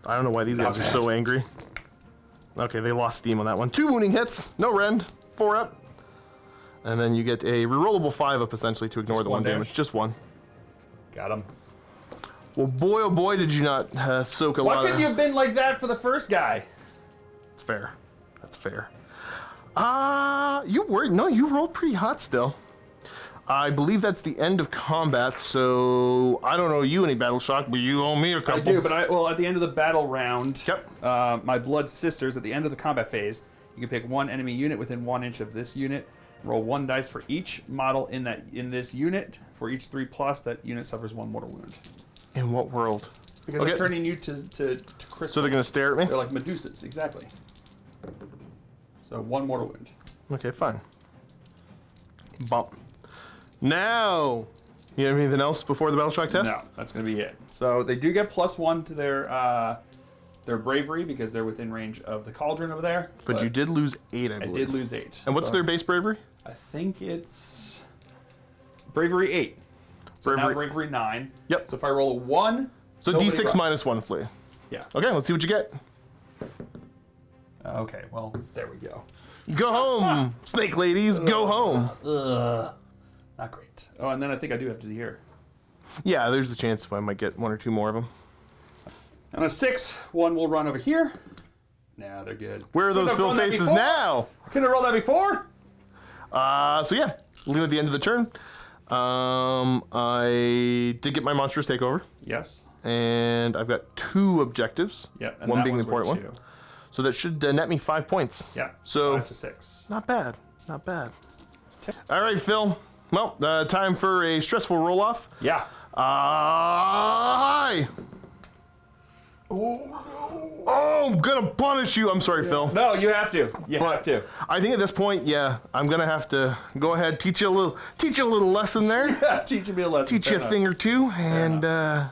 Speaker 1: I don't know why these guys are so angry. Okay, they lost steam on that one. 2 wounding hits, no rend, 4-up. And then you get a rerollable 5-up essentially to ignore the 1 damage. Just 1.
Speaker 2: Got him.
Speaker 1: Well, boy, oh boy, did you not soak a
Speaker 2: Why
Speaker 1: lot
Speaker 2: couldn't
Speaker 1: of...
Speaker 2: you have been like that for the first guy?
Speaker 1: It's fair. That's fair. You rolled pretty hot still. I believe that's the end of combat, so I don't owe you any battle shock, but you owe me a couple.
Speaker 2: I do, but at the end of the battle round,
Speaker 1: Yep.
Speaker 2: my blood sisters, at the end of the combat phase, you can pick 1 enemy unit within 1 inch of this unit. Roll 1 dice for each model in this unit. For each 3+, that unit suffers 1 mortal wound.
Speaker 1: In what world?
Speaker 2: Because
Speaker 1: Okay.
Speaker 2: they're turning you to crystal.
Speaker 1: So they're gonna stare at me?
Speaker 2: They're like Medusas, exactly. So 1 mortal wound.
Speaker 1: Okay, fine. Bump. Now, you have anything else before the battle shock test?
Speaker 2: No, that's going to be it. So they do get +1 to their bravery because they're within range of the cauldron over there.
Speaker 1: But you did lose 8, I believe.
Speaker 2: I did lose 8.
Speaker 1: And what's
Speaker 2: So
Speaker 1: their base bravery?
Speaker 2: I think it's bravery 8. So now bravery 9.
Speaker 1: Yep.
Speaker 2: So if I roll a 1,
Speaker 1: So
Speaker 2: nobody
Speaker 1: D6
Speaker 2: runs.
Speaker 1: minus 1 flea.
Speaker 2: Yeah.
Speaker 1: Okay, let's see what you get.
Speaker 2: Okay, well, there we go.
Speaker 1: Go home, snake ladies, go home.
Speaker 2: Not great. Oh, and then I think I do have to here.
Speaker 1: Yeah, there's the chance I might get 1 or 2 more of them.
Speaker 2: On a 6, 1 will run over here. Nah, they're good.
Speaker 1: Where are those fill faces now?
Speaker 2: Couldn't have rolled that before?
Speaker 1: So yeah, leave at the end of the turn. I did get my monstrous takeover,
Speaker 2: Yes.
Speaker 1: and I've got 2 objectives.
Speaker 2: Yep. And
Speaker 1: one
Speaker 2: that
Speaker 1: being the
Speaker 2: one's worth
Speaker 1: important one. So that should net me 5 points.
Speaker 2: Yeah.
Speaker 1: So
Speaker 2: 5 to 6.
Speaker 1: not bad, not bad. All right, Phil. Well, time for a stressful roll off.
Speaker 2: Yeah.
Speaker 1: Hi. Oh no! Oh, I'm gonna punish you. I'm sorry, Phil.
Speaker 2: No, you have to. You have to.
Speaker 1: I think at this point, yeah, I'm gonna have to go ahead, teach you a little lesson there,
Speaker 2: Teach me a lesson.
Speaker 1: teach you a thing or two, and I'm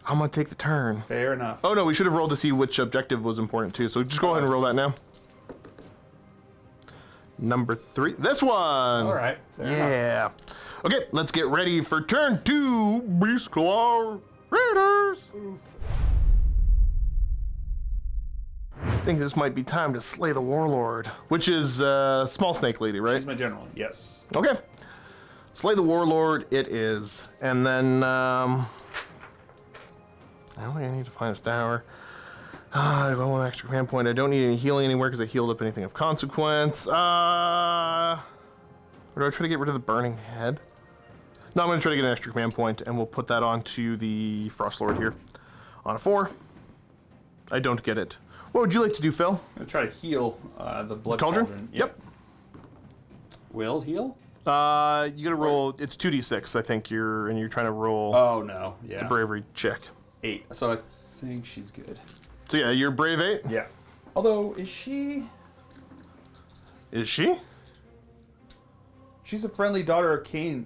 Speaker 1: gonna take the turn.
Speaker 2: Fair enough.
Speaker 1: Oh no, we should have rolled to see which objective was important too. So just go ahead and roll that now. Number 3, this one.
Speaker 2: All right. Fair enough.
Speaker 1: Yeah. Okay, let's get ready for turn 2, Beast Claw Raiders. I think this might be time to slay the Warlord, which is small snake lady, right?
Speaker 2: She's my general. Yes.
Speaker 1: Okay. Slay the Warlord it is. And then, I don't think I need to find a tower. I have 1 extra command point. I don't need any healing anywhere because I healed up anything of consequence. Or do I try to get rid of the burning head? No, I'm going to try to get an extra command point, and we'll put that onto the Frost Lord here. On a 4. I don't get it. What would you like to do, Phil?
Speaker 2: I'm gonna try to heal the blood
Speaker 1: Cauldron? Yep.
Speaker 2: Will heal?
Speaker 1: You gotta roll. It's 2d6, I think. You're trying to roll.
Speaker 2: Oh no. Yeah.
Speaker 1: It's a bravery check.
Speaker 2: 8. So I think she's good.
Speaker 1: So yeah, you're brave 8.
Speaker 2: Yeah. Although, is she?
Speaker 1: Is she?
Speaker 2: She's a friendly daughter of Khaine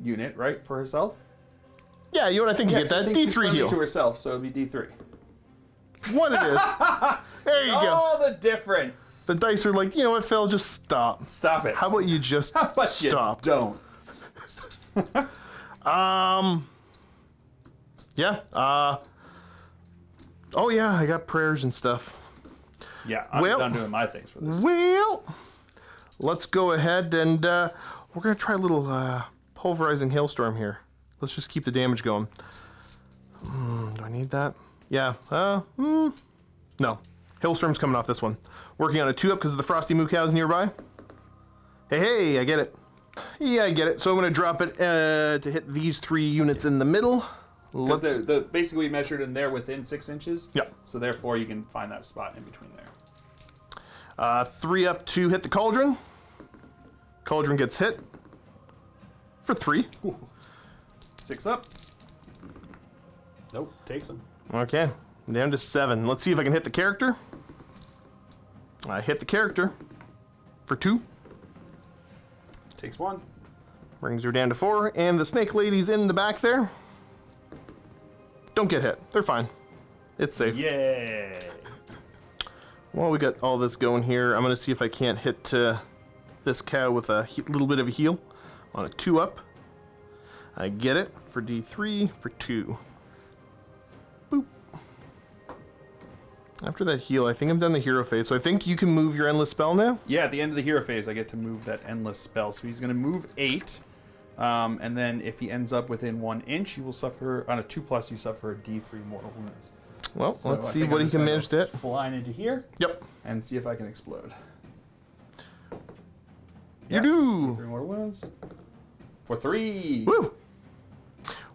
Speaker 2: unit, right? For herself.
Speaker 1: Yeah, you know what I think you get that
Speaker 2: She's
Speaker 1: D3
Speaker 2: friendly
Speaker 1: heal.
Speaker 2: to herself, so it'd be D3.
Speaker 1: What it is. There you go.
Speaker 2: Oh, the difference.
Speaker 1: The dice are like, you know what, Phil? Just stop.
Speaker 2: Stop it.
Speaker 1: How about you just
Speaker 2: But
Speaker 1: stop?
Speaker 2: you don't.
Speaker 1: Yeah. Oh yeah, I got prayers and stuff.
Speaker 2: Yeah, I'm done doing my things for this.
Speaker 1: Well, let's go ahead and we're gonna try a little pulverizing hailstorm here. Let's just keep the damage going. Do I need that? Yeah. No. Hailstorm's coming off this one. Working on a 2-up because of the frosty moo cows nearby. Hey, I get it. Yeah, I get it. So I'm gonna drop it to hit these 3 units in the middle.
Speaker 2: Because they're basically we measured and they're within 6 inches.
Speaker 1: Yeah.
Speaker 2: So therefore you can find that spot in between there.
Speaker 1: 3 up to hit the cauldron. Cauldron gets hit for 3.
Speaker 2: 6 up. Nope, takes them.
Speaker 1: Okay, down to 7. Let's see if I can hit the character. I hit the character for 2.
Speaker 2: Takes 1.
Speaker 1: Brings her down to 4. And the snake lady's in the back there. Don't get hit. They're fine. It's safe.
Speaker 2: Yay!
Speaker 1: Well, we got all this going here. I'm going to see if I can't hit this cow with a little bit of a heal on a 2-up. I get it for D3 for 2. Boop. After that heal, I think I'm done the hero phase. So I think you can move your endless spell now?
Speaker 2: Yeah, at the end of the hero phase, I get to move that endless spell. So he's going to move 8. And then if he ends up within 1 inch, he will suffer, on a 2+, you suffer a D3 mortal wounds.
Speaker 1: Well,
Speaker 2: So
Speaker 1: let's
Speaker 2: I
Speaker 1: see
Speaker 2: think
Speaker 1: what
Speaker 2: I'm
Speaker 1: he
Speaker 2: just
Speaker 1: can
Speaker 2: gonna
Speaker 1: manage to
Speaker 2: go
Speaker 1: hit.
Speaker 2: flying into here.
Speaker 1: Yep.
Speaker 2: And see if I can explode.
Speaker 1: You do.
Speaker 2: 3 mortal wounds. For 3.
Speaker 1: Woo!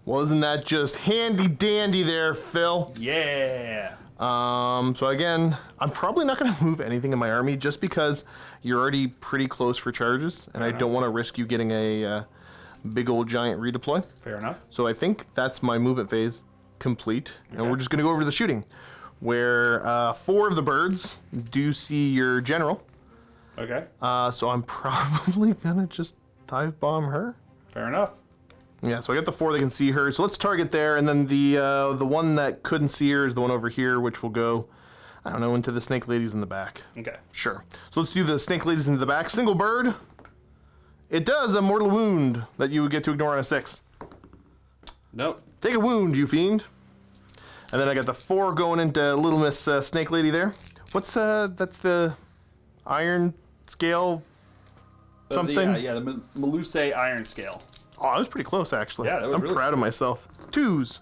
Speaker 1: Wasn't that just handy dandy there, Phil?
Speaker 2: Yeah.
Speaker 1: So again, I'm probably not going to move anything in my army just because you're already pretty close for charges, and I don't want to risk you getting a big old giant redeploy.
Speaker 2: Fair enough.
Speaker 1: So I think that's my movement phase complete, and
Speaker 2: Okay.
Speaker 1: we're just going to go over the shooting, where 4 of the birds do see your general.
Speaker 2: Okay.
Speaker 1: So I'm probably going to just dive bomb her.
Speaker 2: Fair enough.
Speaker 1: Yeah, so I got the 4 that can see her. So let's target there, and then the one that couldn't see her is the one over here, which will go, I don't know, into the snake ladies in the back.
Speaker 2: Okay.
Speaker 1: Sure. So let's do the snake ladies into the back. Single bird. It does a mortal wound that you would get to ignore on a 6.
Speaker 2: Nope.
Speaker 1: Take a wound, you fiend. And then I got the 4 going into Little Miss Snake Lady there. What's that's the iron scale something?
Speaker 2: Yeah, the Melusai Iron Scale.
Speaker 1: Oh, that was pretty close, actually.
Speaker 2: Yeah, that was
Speaker 1: I'm
Speaker 2: really
Speaker 1: proud of myself. 2s.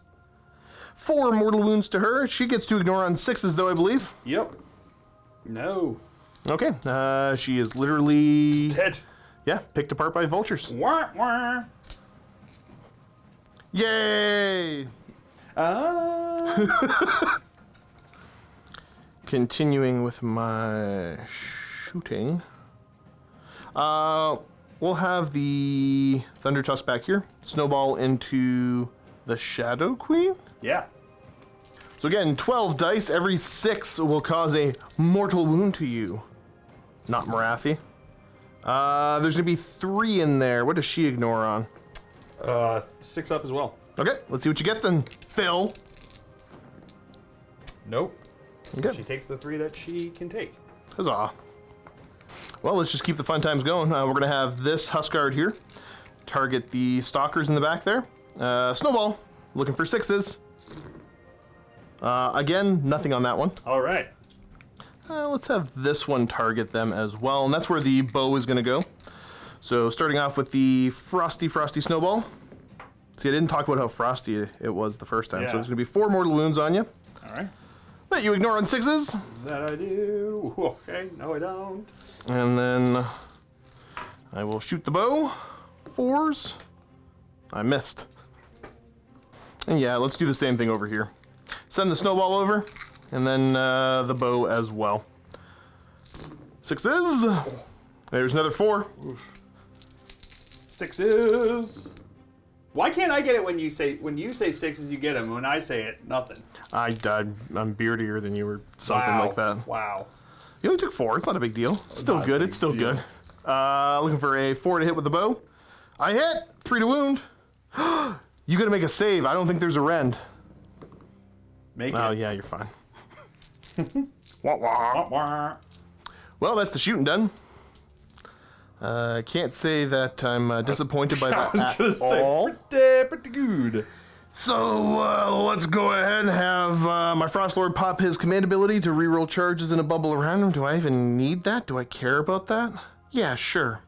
Speaker 1: 4 mortal wounds to her. She gets to ignore on 6s, though, I believe.
Speaker 2: Yep. No.
Speaker 1: Okay. She is literally...
Speaker 2: Dead.
Speaker 1: Yeah, picked apart by vultures.
Speaker 2: Wah, wah.
Speaker 1: Yay! Continuing with my shooting. We'll have the Thunder Tusk back here. Snowball into the Shadow Queen.
Speaker 2: Yeah.
Speaker 1: So again, 12 dice. Every 6 will cause a mortal wound to you. Not Marathi. There's gonna be 3 in there. What does she ignore on?
Speaker 2: 6 up as well.
Speaker 1: Okay, let's see what you get then, Phil.
Speaker 2: Nope.
Speaker 1: Okay.
Speaker 2: She takes the 3 that she can take.
Speaker 1: Huzzah. Well, let's just keep the fun times going. We're going to have this Huskard here. Target the Stalkers in the back there. Snowball, looking for 6s. Again, nothing on that one.
Speaker 2: All right.
Speaker 1: Let's have this one target them as well, and that's where the bow is going to go. So starting off with the Frosty Snowball. See, I didn't talk about how frosty it was the first time,
Speaker 2: Yeah.
Speaker 1: so there's going to be 4 mortal wounds on you.
Speaker 2: All right.
Speaker 1: That you ignore on 6s.
Speaker 2: That I do. Okay. No, I don't.
Speaker 1: And then I will shoot the bow. 4s. I missed. And yeah, let's do the same thing over here. Send the snowball over, and then the bow as well. 6s. There's another 4.
Speaker 2: 6s. Why can't I get it when you say 6s? You get them. When I say it, nothing.
Speaker 1: I'm beardier than you or something like that.
Speaker 2: Wow.
Speaker 1: You only took 4. It's not a big deal. It's still
Speaker 2: not a
Speaker 1: good.
Speaker 2: big
Speaker 1: It's still
Speaker 2: deal.
Speaker 1: good. Looking for a 4 to hit with the bow. I hit. 3 to wound. You got to make a save. I don't think there's a rend.
Speaker 2: Make
Speaker 1: Oh
Speaker 2: it.
Speaker 1: yeah, you're fine. Wah, wah.
Speaker 2: Wah, wah.
Speaker 1: Well, that's the shooting done. Can't say that I'm disappointed by
Speaker 2: I
Speaker 1: that
Speaker 2: was gonna
Speaker 1: at
Speaker 2: say
Speaker 1: all.
Speaker 2: pretty good.
Speaker 1: So let's go ahead and have my Frost Lord pop his command ability to reroll charges in a bubble around him. Do I even need that? Do I care about that? Yeah, sure.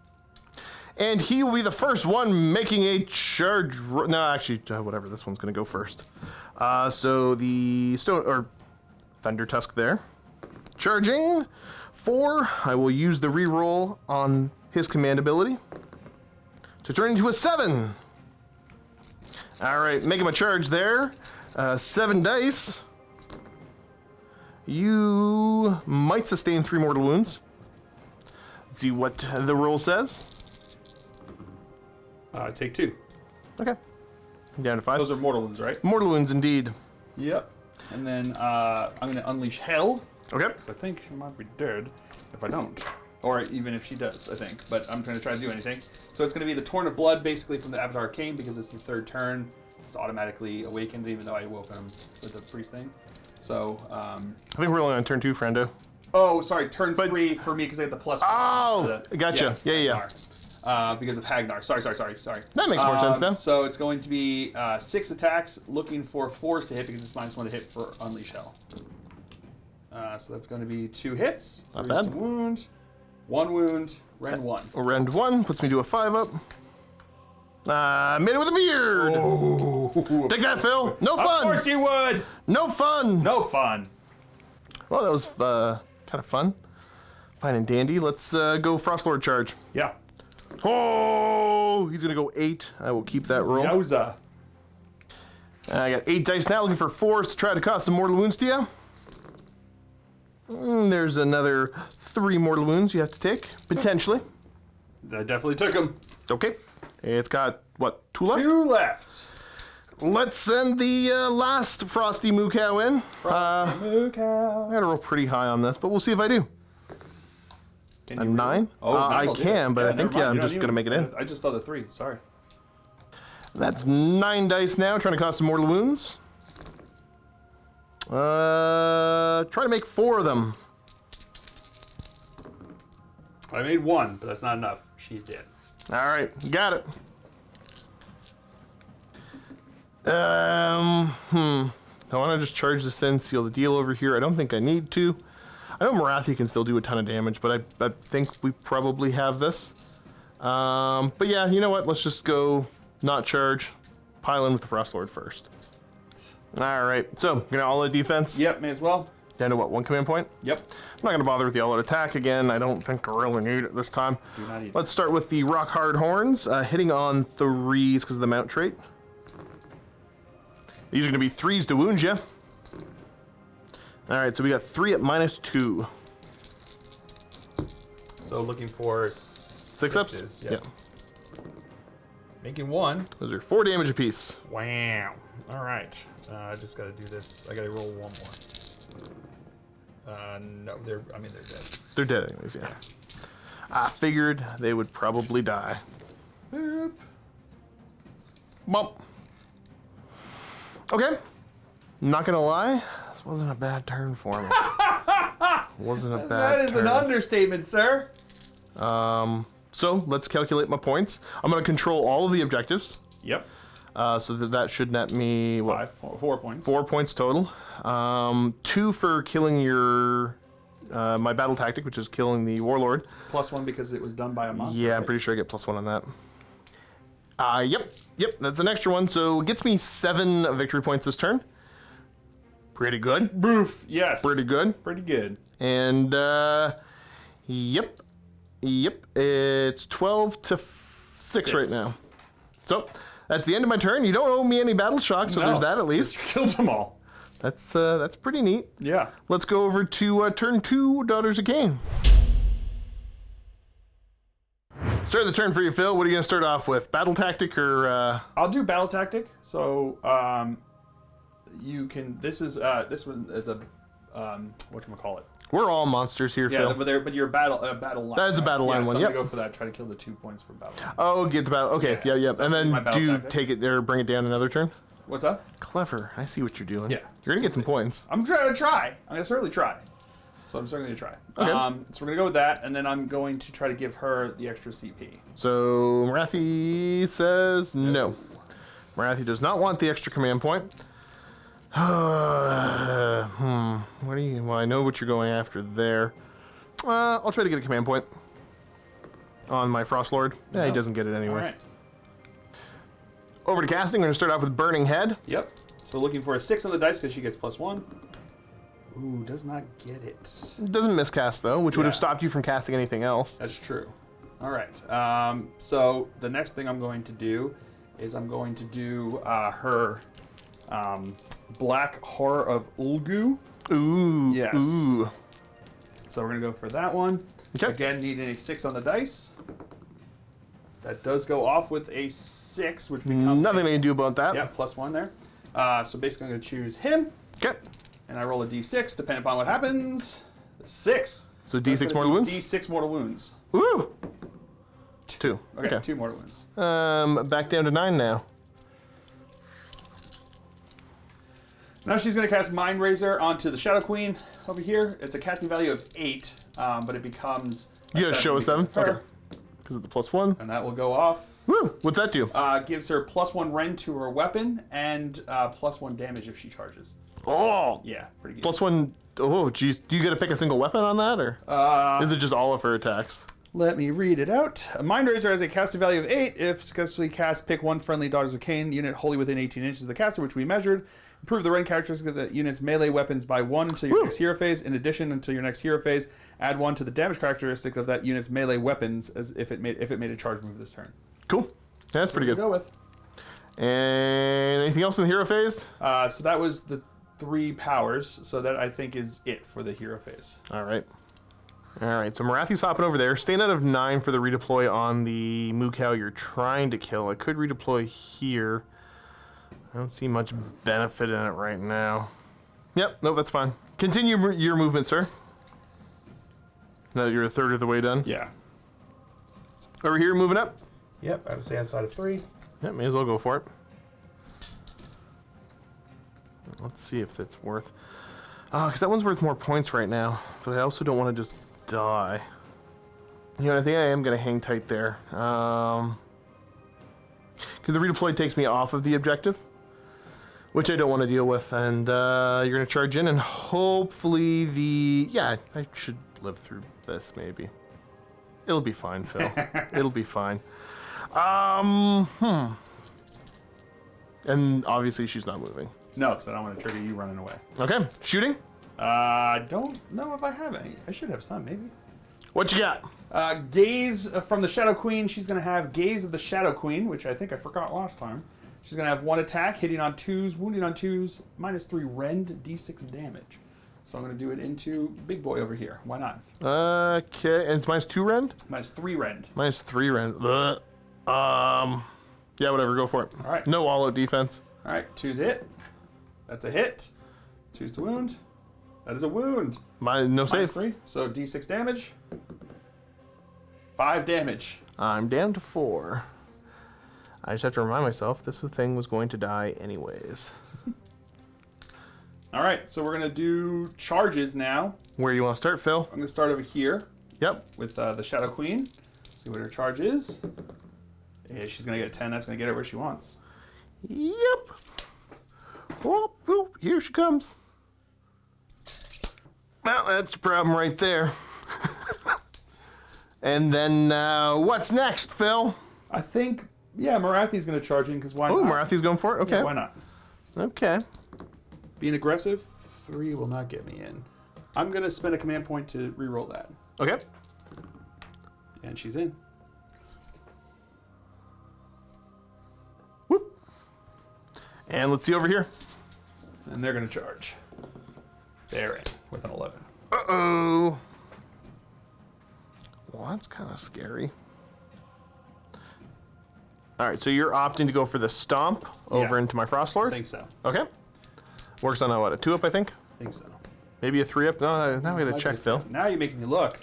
Speaker 1: And he will be the first one making a charge. No, actually, whatever. This one's going to go first. So the Thunder Tusk there. Charging 4. I will use the reroll on his command ability to turn into a 7. All right, make him a charge there. 7 dice. You might sustain 3 mortal wounds. Let's see what the roll says.
Speaker 2: Take 2.
Speaker 1: Okay. Down to 5.
Speaker 2: Those are mortal wounds, right?
Speaker 1: Mortal wounds indeed.
Speaker 2: Yep. And then I'm going to unleash hell.
Speaker 1: Okay.
Speaker 2: Because I think she might be dead if I don't. Or even if she does, I think. But I'm going to try to do anything. So it's going to be the Torn of Blood, basically, from the Avatar Khaine, because it's the 3rd turn. It's automatically awakened, even though I woke him with the priest thing. So,
Speaker 1: I think we're only on turn 2, friendo.
Speaker 2: Oh, sorry, turn 3 for me, because I had the plus.
Speaker 1: Oh, gotcha. Yeah.
Speaker 2: Because of Hagnar. Sorry.
Speaker 1: That makes more sense now.
Speaker 2: So it's going to be 6 attacks, looking for 4s to hit, because it's -1 to hit for Unleash Hell. So that's going to be 2 hits.
Speaker 1: Not
Speaker 2: 3
Speaker 1: bad.
Speaker 2: to wound. 1 wound. Rend 1.
Speaker 1: Rend 1 puts me to a 5 up. Made it with a beard.
Speaker 2: Oh.
Speaker 1: Take that, Phil. No
Speaker 2: Of
Speaker 1: fun.
Speaker 2: course you would.
Speaker 1: No fun.
Speaker 2: No fun.
Speaker 1: Well, that was kind of fun. Fine and dandy. Let's go Frostlord charge.
Speaker 2: Yeah.
Speaker 1: Oh, he's gonna go 8. I will keep that roll.
Speaker 2: Yowza.
Speaker 1: I got 8 dice now, looking for 4s to try to cause some mortal wounds to you. There's another 3 mortal wounds you have to take, potentially.
Speaker 2: That definitely took him.
Speaker 1: Okay. It's got, what, 2 left?
Speaker 2: 2 left.
Speaker 1: Let's send the last Frosty Moo Cow in.
Speaker 2: Moo cow.
Speaker 1: I gotta roll pretty high on this, but we'll see if I do.
Speaker 2: Can
Speaker 1: A
Speaker 2: you
Speaker 1: 9?
Speaker 2: Oh,
Speaker 1: I
Speaker 2: will do
Speaker 1: can,
Speaker 2: it.
Speaker 1: but I
Speaker 2: never
Speaker 1: think,
Speaker 2: mind.
Speaker 1: yeah, I'm
Speaker 2: You don't
Speaker 1: just going to make it in.
Speaker 2: I just saw the 3. Sorry.
Speaker 1: That's 9 dice now, trying to cause some mortal wounds. Try to make 4 of them.
Speaker 2: I made 1, but that's not enough. She's dead.
Speaker 1: All right, got it. I want to just charge this in, seal the deal over here. I don't think I need to. I know Marathi can still do a ton of damage, but I think we probably have this. But yeah, you know what? Let's just go not charge. Pile in with the Frost Lord first. All right, so gonna all-out defense.
Speaker 2: Yep, may as well.
Speaker 1: Down to what, 1 command point?
Speaker 2: Yep.
Speaker 1: I'm not gonna bother with the all-out attack again. I don't think I really need it this time.
Speaker 2: Do not need it.
Speaker 1: Let's start with the Rock Hard Horns, hitting on 3s because of the mount trait. These are gonna be 3s to wound you. All right, so we got 3 at -2.
Speaker 2: So looking for
Speaker 1: 6 ups?
Speaker 2: sixes,
Speaker 1: Yeah.
Speaker 2: Making 1.
Speaker 1: Those are 4 damage apiece.
Speaker 2: Wow. All right. I just got to do this. I got to roll 1 more. No, they're dead.
Speaker 1: They're dead anyways, yeah. I figured they would probably die.
Speaker 2: Boop.
Speaker 1: Bump. Okay. Not gonna lie, this wasn't a bad turn for me. Wasn't a bad
Speaker 2: That is
Speaker 1: turn.
Speaker 2: an understatement, sir.
Speaker 1: So let's calculate my points. I'm gonna control all of the objectives.
Speaker 2: Yep.
Speaker 1: So that should net me what,
Speaker 2: 4 points.
Speaker 1: 4 points total. 2 for killing your my battle tactic, which is killing the warlord.
Speaker 2: +1 because it was done by a monster.
Speaker 1: Yeah, I'm
Speaker 2: right?
Speaker 1: pretty sure I get +1 on that. Yep, that's an extra one. So it gets me 7 victory points this turn. Pretty good.
Speaker 2: Boof. Yes.
Speaker 1: Pretty good.
Speaker 2: Pretty good.
Speaker 1: And yep, it's 12 to 6 right now. So that's the end of my turn. You don't owe me any battle shock, so
Speaker 2: No,
Speaker 1: there's that at least.
Speaker 2: just killed them all.
Speaker 1: That's pretty neat.
Speaker 2: Yeah.
Speaker 1: Let's go over to turn 2, Daughters of Khaine. Start the turn for you, Phil. What are you gonna start off with? Battle tactic or?
Speaker 2: I'll do battle tactic. So you can. This one is a whatchamacallit.
Speaker 1: We're all monsters here,
Speaker 2: Yeah,
Speaker 1: Phil.
Speaker 2: but you're battle line.
Speaker 1: That's a battle line
Speaker 2: yeah,
Speaker 1: one,
Speaker 2: So I'm
Speaker 1: yep.
Speaker 2: gonna go for that. Try to kill the 2 points for battle line.
Speaker 1: Oh, get the battle. Okay,
Speaker 2: Yeah.
Speaker 1: yeah. And then
Speaker 2: my battle
Speaker 1: do
Speaker 2: tactic.
Speaker 1: take it there, bring it down another turn.
Speaker 2: What's up?
Speaker 1: Clever. I see what you're doing.
Speaker 2: Yeah.
Speaker 1: You're gonna get some points.
Speaker 2: I'm gonna try. I'm gonna certainly try. So I'm certainly gonna try.
Speaker 1: Okay.
Speaker 2: So we're gonna go with that, and then I'm going to try to give her the extra CP.
Speaker 1: So Marathi says no. Marathi does not want the extra command point. What do you? Well, I know what you're going after there. I'll try to get a command point on my Frost Lord. Yeah, he
Speaker 2: No.
Speaker 1: doesn't get it
Speaker 2: All
Speaker 1: anyways.
Speaker 2: right.
Speaker 1: Over to casting. We're gonna start off with Burning Head.
Speaker 2: Yep. So looking for a 6 on the dice because she gets +1. Ooh, does not get it.
Speaker 1: It doesn't miscast though, which would have
Speaker 2: Yeah.
Speaker 1: stopped you from casting anything else.
Speaker 2: That's true. All right. So the next thing I'm going to do is I'm going to do her Black Horror of Olgu.
Speaker 1: Ooh.
Speaker 2: Yes.
Speaker 1: Ooh.
Speaker 2: So we're gonna go for that one.
Speaker 1: Okay.
Speaker 2: Again, needing a 6 on the dice. That does go off with a 6, which becomes
Speaker 1: Nothing I can do about that.
Speaker 2: yeah, +1 there. So basically, I'm gonna choose him,
Speaker 1: Okay.
Speaker 2: and I roll a d6, depending upon what happens. 6.
Speaker 1: So
Speaker 2: that's
Speaker 1: D6
Speaker 2: gonna
Speaker 1: mortal
Speaker 2: be
Speaker 1: wounds?
Speaker 2: D6 mortal wounds.
Speaker 1: Ooh. 2.
Speaker 2: Okay, 2 mortal wounds.
Speaker 1: Back down to 9 now.
Speaker 2: Now she's going to cast Mind Razor onto the Shadow Queen over here. It's a casting value of 8, but it becomes.
Speaker 1: You gotta show a 7?
Speaker 2: because of her,
Speaker 1: Okay. Because of the +1.
Speaker 2: And that will go off.
Speaker 1: Woo! What's that do?
Speaker 2: Gives her +1 rend to her weapon and +1 damage if she charges.
Speaker 1: Oh!
Speaker 2: Yeah, pretty good.
Speaker 1: +1. Oh, geez. Do you get to pick a single weapon on that, or is it just all of her attacks?
Speaker 2: Let me read it out. A Mind Razor has a casting value of 8. If successfully cast, pick one friendly Daughters of Khaine unit wholly within 18 inches of the caster, which we measured. Improve the rend characteristic of the unit's melee weapons by 1 until your next hero phase. In addition, until your next hero phase, add 1 to the damage characteristic of that unit's melee weapons as if it made a charge move this turn.
Speaker 1: Cool. Yeah, that's pretty
Speaker 2: To
Speaker 1: good.
Speaker 2: go with.
Speaker 1: And anything else in the hero phase?
Speaker 2: So that was the 3 powers. So that I think is it for the hero phase.
Speaker 1: All right. All right, so Marathi's hopping over there. Staying out of 9 for the redeploy on the moo cow you're trying to kill. I could redeploy here. I don't see much benefit in it right now. Yep, no, that's fine. Continue your movement, sir. Now that you're a third of the way done.
Speaker 2: Yeah.
Speaker 1: Over here, moving up.
Speaker 2: Yep, I have to stay outside of 3.
Speaker 1: Yeah, may as well go for it. Let's see if it's worth... because that one's worth more points right now. But I also don't want to just die. You know, I think I am going to hang tight there. Because the redeploy takes me off of the objective. Which I don't want to deal with. And you're going to charge in and hopefully the... Yeah, I should live through this maybe. It'll be fine, Phil. It'll be fine. And obviously she's not moving.
Speaker 2: No, because I don't want to trigger you running away.
Speaker 1: Okay, shooting.
Speaker 2: I don't know if I have any. I should have some, maybe.
Speaker 1: What you got?
Speaker 2: Gaze from the Shadow Queen. She's going to have Gaze of the Shadow Queen, which I think I forgot last time. She's going to have 1 attack, hitting on 2s, wounding on 2s, -3 rend, d6 damage. So I'm going to do it into big boy over here. Why not?
Speaker 1: Okay, and it's -2 rend?
Speaker 2: -3 rend.
Speaker 1: -3 rend. Yeah, whatever, go for it.
Speaker 2: All right.
Speaker 1: No all-out defense.
Speaker 2: All right, 2's hit. That's a hit. 2's to wound. That is a wound.
Speaker 1: No save.
Speaker 2: -3. So d6 damage. 5 damage.
Speaker 1: I'm down to 4. I just have to remind myself this thing was going to die anyways.
Speaker 2: All right, so we're going to do charges now.
Speaker 1: Where do you want to start, Phil?
Speaker 2: I'm going to start over here
Speaker 1: Yep.
Speaker 2: with the Shadow Queen. See what her charge is. Yeah, she's going to get a 10. That's going to get her where she wants.
Speaker 1: Yep. Oh, oh, here she comes. Well, that's the problem right there. And then what's next, Phil?
Speaker 2: I think, yeah, Marathi's going to charge in because why not?
Speaker 1: Oh, Marathi's going for it? Okay.
Speaker 2: Yeah, why not?
Speaker 1: Okay.
Speaker 2: Being aggressive, 3 will not get me in. I'm going to spend a command point to reroll that.
Speaker 1: Okay.
Speaker 2: And she's in.
Speaker 1: Whoop. And let's see over here.
Speaker 2: And they're going to charge. They're in with an 11.
Speaker 1: Uh-oh. Well, that's kind of scary. All right, so you're opting to go for the stomp over into my Frost Lord?
Speaker 2: I think so.
Speaker 1: Okay. Works on a 2-up, I think?
Speaker 2: I think so.
Speaker 1: Maybe a 3-up? No, now we gotta check, Phil.
Speaker 2: Now you're making me look.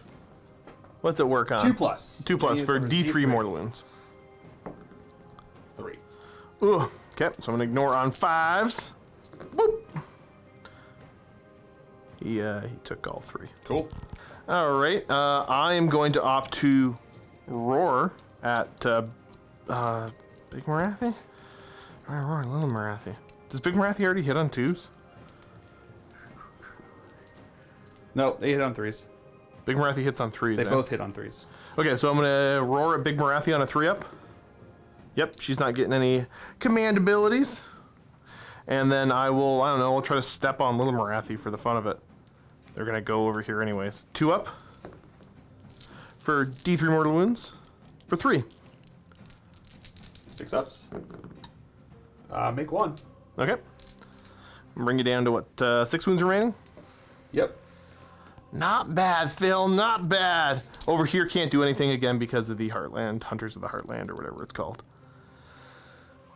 Speaker 1: What's it work on?
Speaker 2: 2+.
Speaker 1: 2+ for D3 mortal wounds.
Speaker 2: 3.
Speaker 1: Ooh, okay, so I'm gonna ignore on 5s. Whoop. He took all 3.
Speaker 2: Cool.
Speaker 1: All right, I am going to opt to roar at Big Marathi? Roar, Little Marathi. Does Big Marathi already hit on 2s?
Speaker 2: No, they hit on 3s.
Speaker 1: Big Marathi hits on 3s.
Speaker 2: They both hit on 3s.
Speaker 1: Okay, so I'm gonna roar at Big Marathi on a 3-up. Yep, she's not getting any command abilities. And then I don't know, I'll try to step on Little Marathi for the fun of it. They're gonna go over here anyways. 2-up for D3 mortal wounds for 3.
Speaker 2: 6 ups. Make 1.
Speaker 1: Okay. Bring you down to what, 6 wounds remaining?
Speaker 2: Yep.
Speaker 1: Not bad, Phil, not bad. Over here can't do anything again because of the Heartland, Hunters of the Heartland or whatever it's called.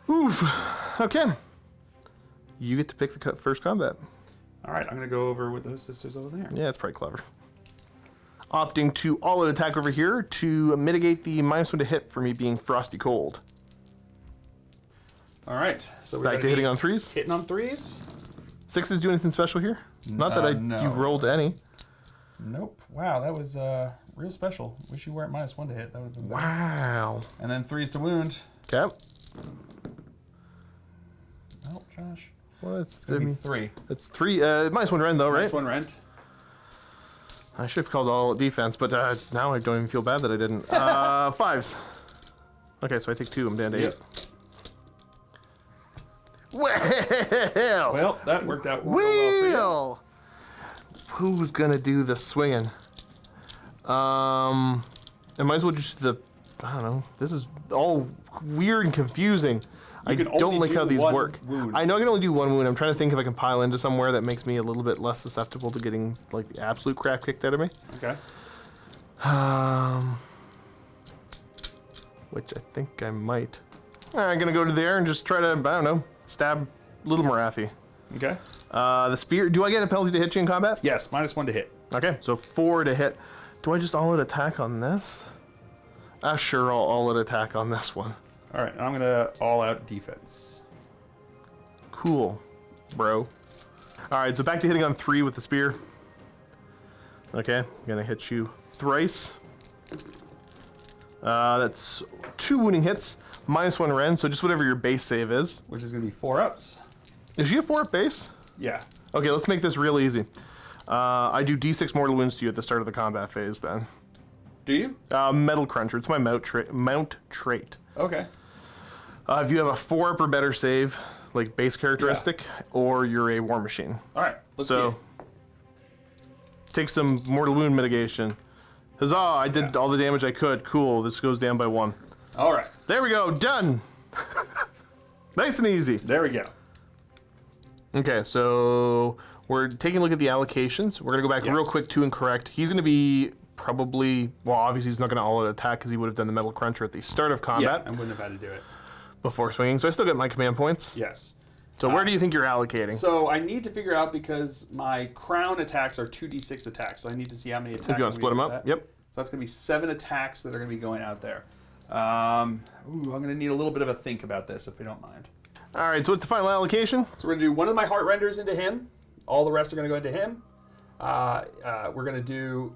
Speaker 1: Oof, okay. You get to pick the first combat.
Speaker 2: All right, I'm going to go over with those sisters over there.
Speaker 1: Yeah, it's pretty clever. Opting to all-out attack over here to mitigate the -1 to hit for me being frosty cold.
Speaker 2: All right, so we're
Speaker 1: Back to hitting on 3s.
Speaker 2: Hitting on 3s.
Speaker 1: 6s do anything special here? Not that
Speaker 2: no.
Speaker 1: you rolled any.
Speaker 2: Nope. Wow, that was real special. Wish you weren't -1 to hit. That would have been better.
Speaker 1: Wow.
Speaker 2: And then 3s to wound.
Speaker 1: Okay.
Speaker 2: Oh, Josh.
Speaker 1: Well, it's
Speaker 2: It's gonna be 3.
Speaker 1: It's 3. -1 rend though, right?
Speaker 2: -1 rend.
Speaker 1: I should have called all defense, but now I don't even feel bad that I didn't. 5s. Okay, so I take 2. I'm down to 8.
Speaker 2: Yep.
Speaker 1: Well,
Speaker 2: Well, that worked out well for you.
Speaker 1: well. Who's gonna do the swinging? I might as well just I don't know. This is all weird and confusing. I
Speaker 2: can
Speaker 1: don't
Speaker 2: only
Speaker 1: like how
Speaker 2: do
Speaker 1: these
Speaker 2: one
Speaker 1: work.
Speaker 2: wound.
Speaker 1: I know I can only do 1 wound. I'm trying to think if I can pile into somewhere that makes me a little bit less susceptible to getting like the absolute crap kicked out of me.
Speaker 2: Okay.
Speaker 1: Which I think I might. I'm gonna go to there and just try to, I don't know, stab Little Marathi.
Speaker 2: Okay.
Speaker 1: The spear. Do I get a penalty to hit you in combat?
Speaker 2: Yes, -1 to hit.
Speaker 1: Okay, so 4 to hit Do I just all-out attack on this? Sure, I'll all-out attack on this one.
Speaker 2: All right, I'm gonna all-out defense.
Speaker 1: Cool, bro. All right, so back to hitting on 3 with the spear. Okay, I'm gonna hit you thrice. That's 2 wounding hits, -1 rend, so just whatever your base save is.
Speaker 2: Which is gonna be 4 ups.
Speaker 1: Is she a 4-up base?
Speaker 2: Yeah.
Speaker 1: Okay, let's make this real easy. I do D6 mortal wounds to you at the start of the combat phase then.
Speaker 2: Do you?
Speaker 1: Metal Cruncher, it's my mount trait.
Speaker 2: Okay.
Speaker 1: If you have a 4-up or better save, like base characteristic, or you're a war machine.
Speaker 2: All right, let's
Speaker 1: So,
Speaker 2: see.
Speaker 1: take some mortal wound mitigation. Huzzah, I did all the damage I could. Cool, this goes down by 1.
Speaker 2: All right,
Speaker 1: There we go, done! Nice and easy.
Speaker 2: there we go.
Speaker 1: Okay, so we're taking a look at the allocations. We're gonna go back real
Speaker 2: Yes.
Speaker 1: quick to incorrect. He's gonna be probably, well, obviously he's not gonna all-out attack because he would have done the Metal Cruncher at the start of
Speaker 2: Yeah,
Speaker 1: combat
Speaker 2: I wouldn't have had to do it.
Speaker 1: before swinging, so I still get my command points.
Speaker 2: Yes.
Speaker 1: So where do you think you're allocating?
Speaker 2: So I need to figure out, because my crown attacks are 2d6 attacks, so I need to see how many attacks.
Speaker 1: If you want to split them up, yep.
Speaker 2: So that's going to be 7 attacks that are going to be going out there. I'm going to need a little bit of a think about this, if you don't mind.
Speaker 1: All right, so what's the final allocation?
Speaker 2: So we're going to do one of my heart renders into him. All the rest are going to go into him. We're going to do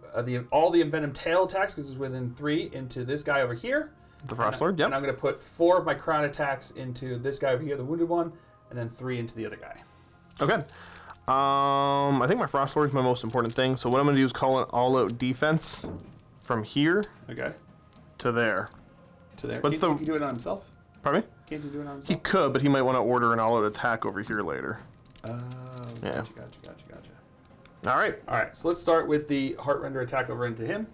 Speaker 2: all the envenomed tail attacks, because it's within 3, into this guy over here.
Speaker 1: The Frost Lord, yep.
Speaker 2: And I'm going to put 4 of my crown attacks into this guy over here, the wounded one, and then 3 into the other guy.
Speaker 1: Okay. I think my Frost Lord is my most important thing, so what I'm gonna do is call an all-out defense from here
Speaker 2: Okay.
Speaker 1: to there.
Speaker 2: To there.
Speaker 1: What's
Speaker 2: Can't he do it on himself?
Speaker 1: Pardon me?
Speaker 2: Can't he do it on
Speaker 1: He
Speaker 2: himself?
Speaker 1: could, but he might want to order an all-out attack over here later.
Speaker 2: Oh,
Speaker 1: Yeah.
Speaker 2: gotcha.
Speaker 1: All right.
Speaker 2: All right, so let's start with the heart render attack over into him.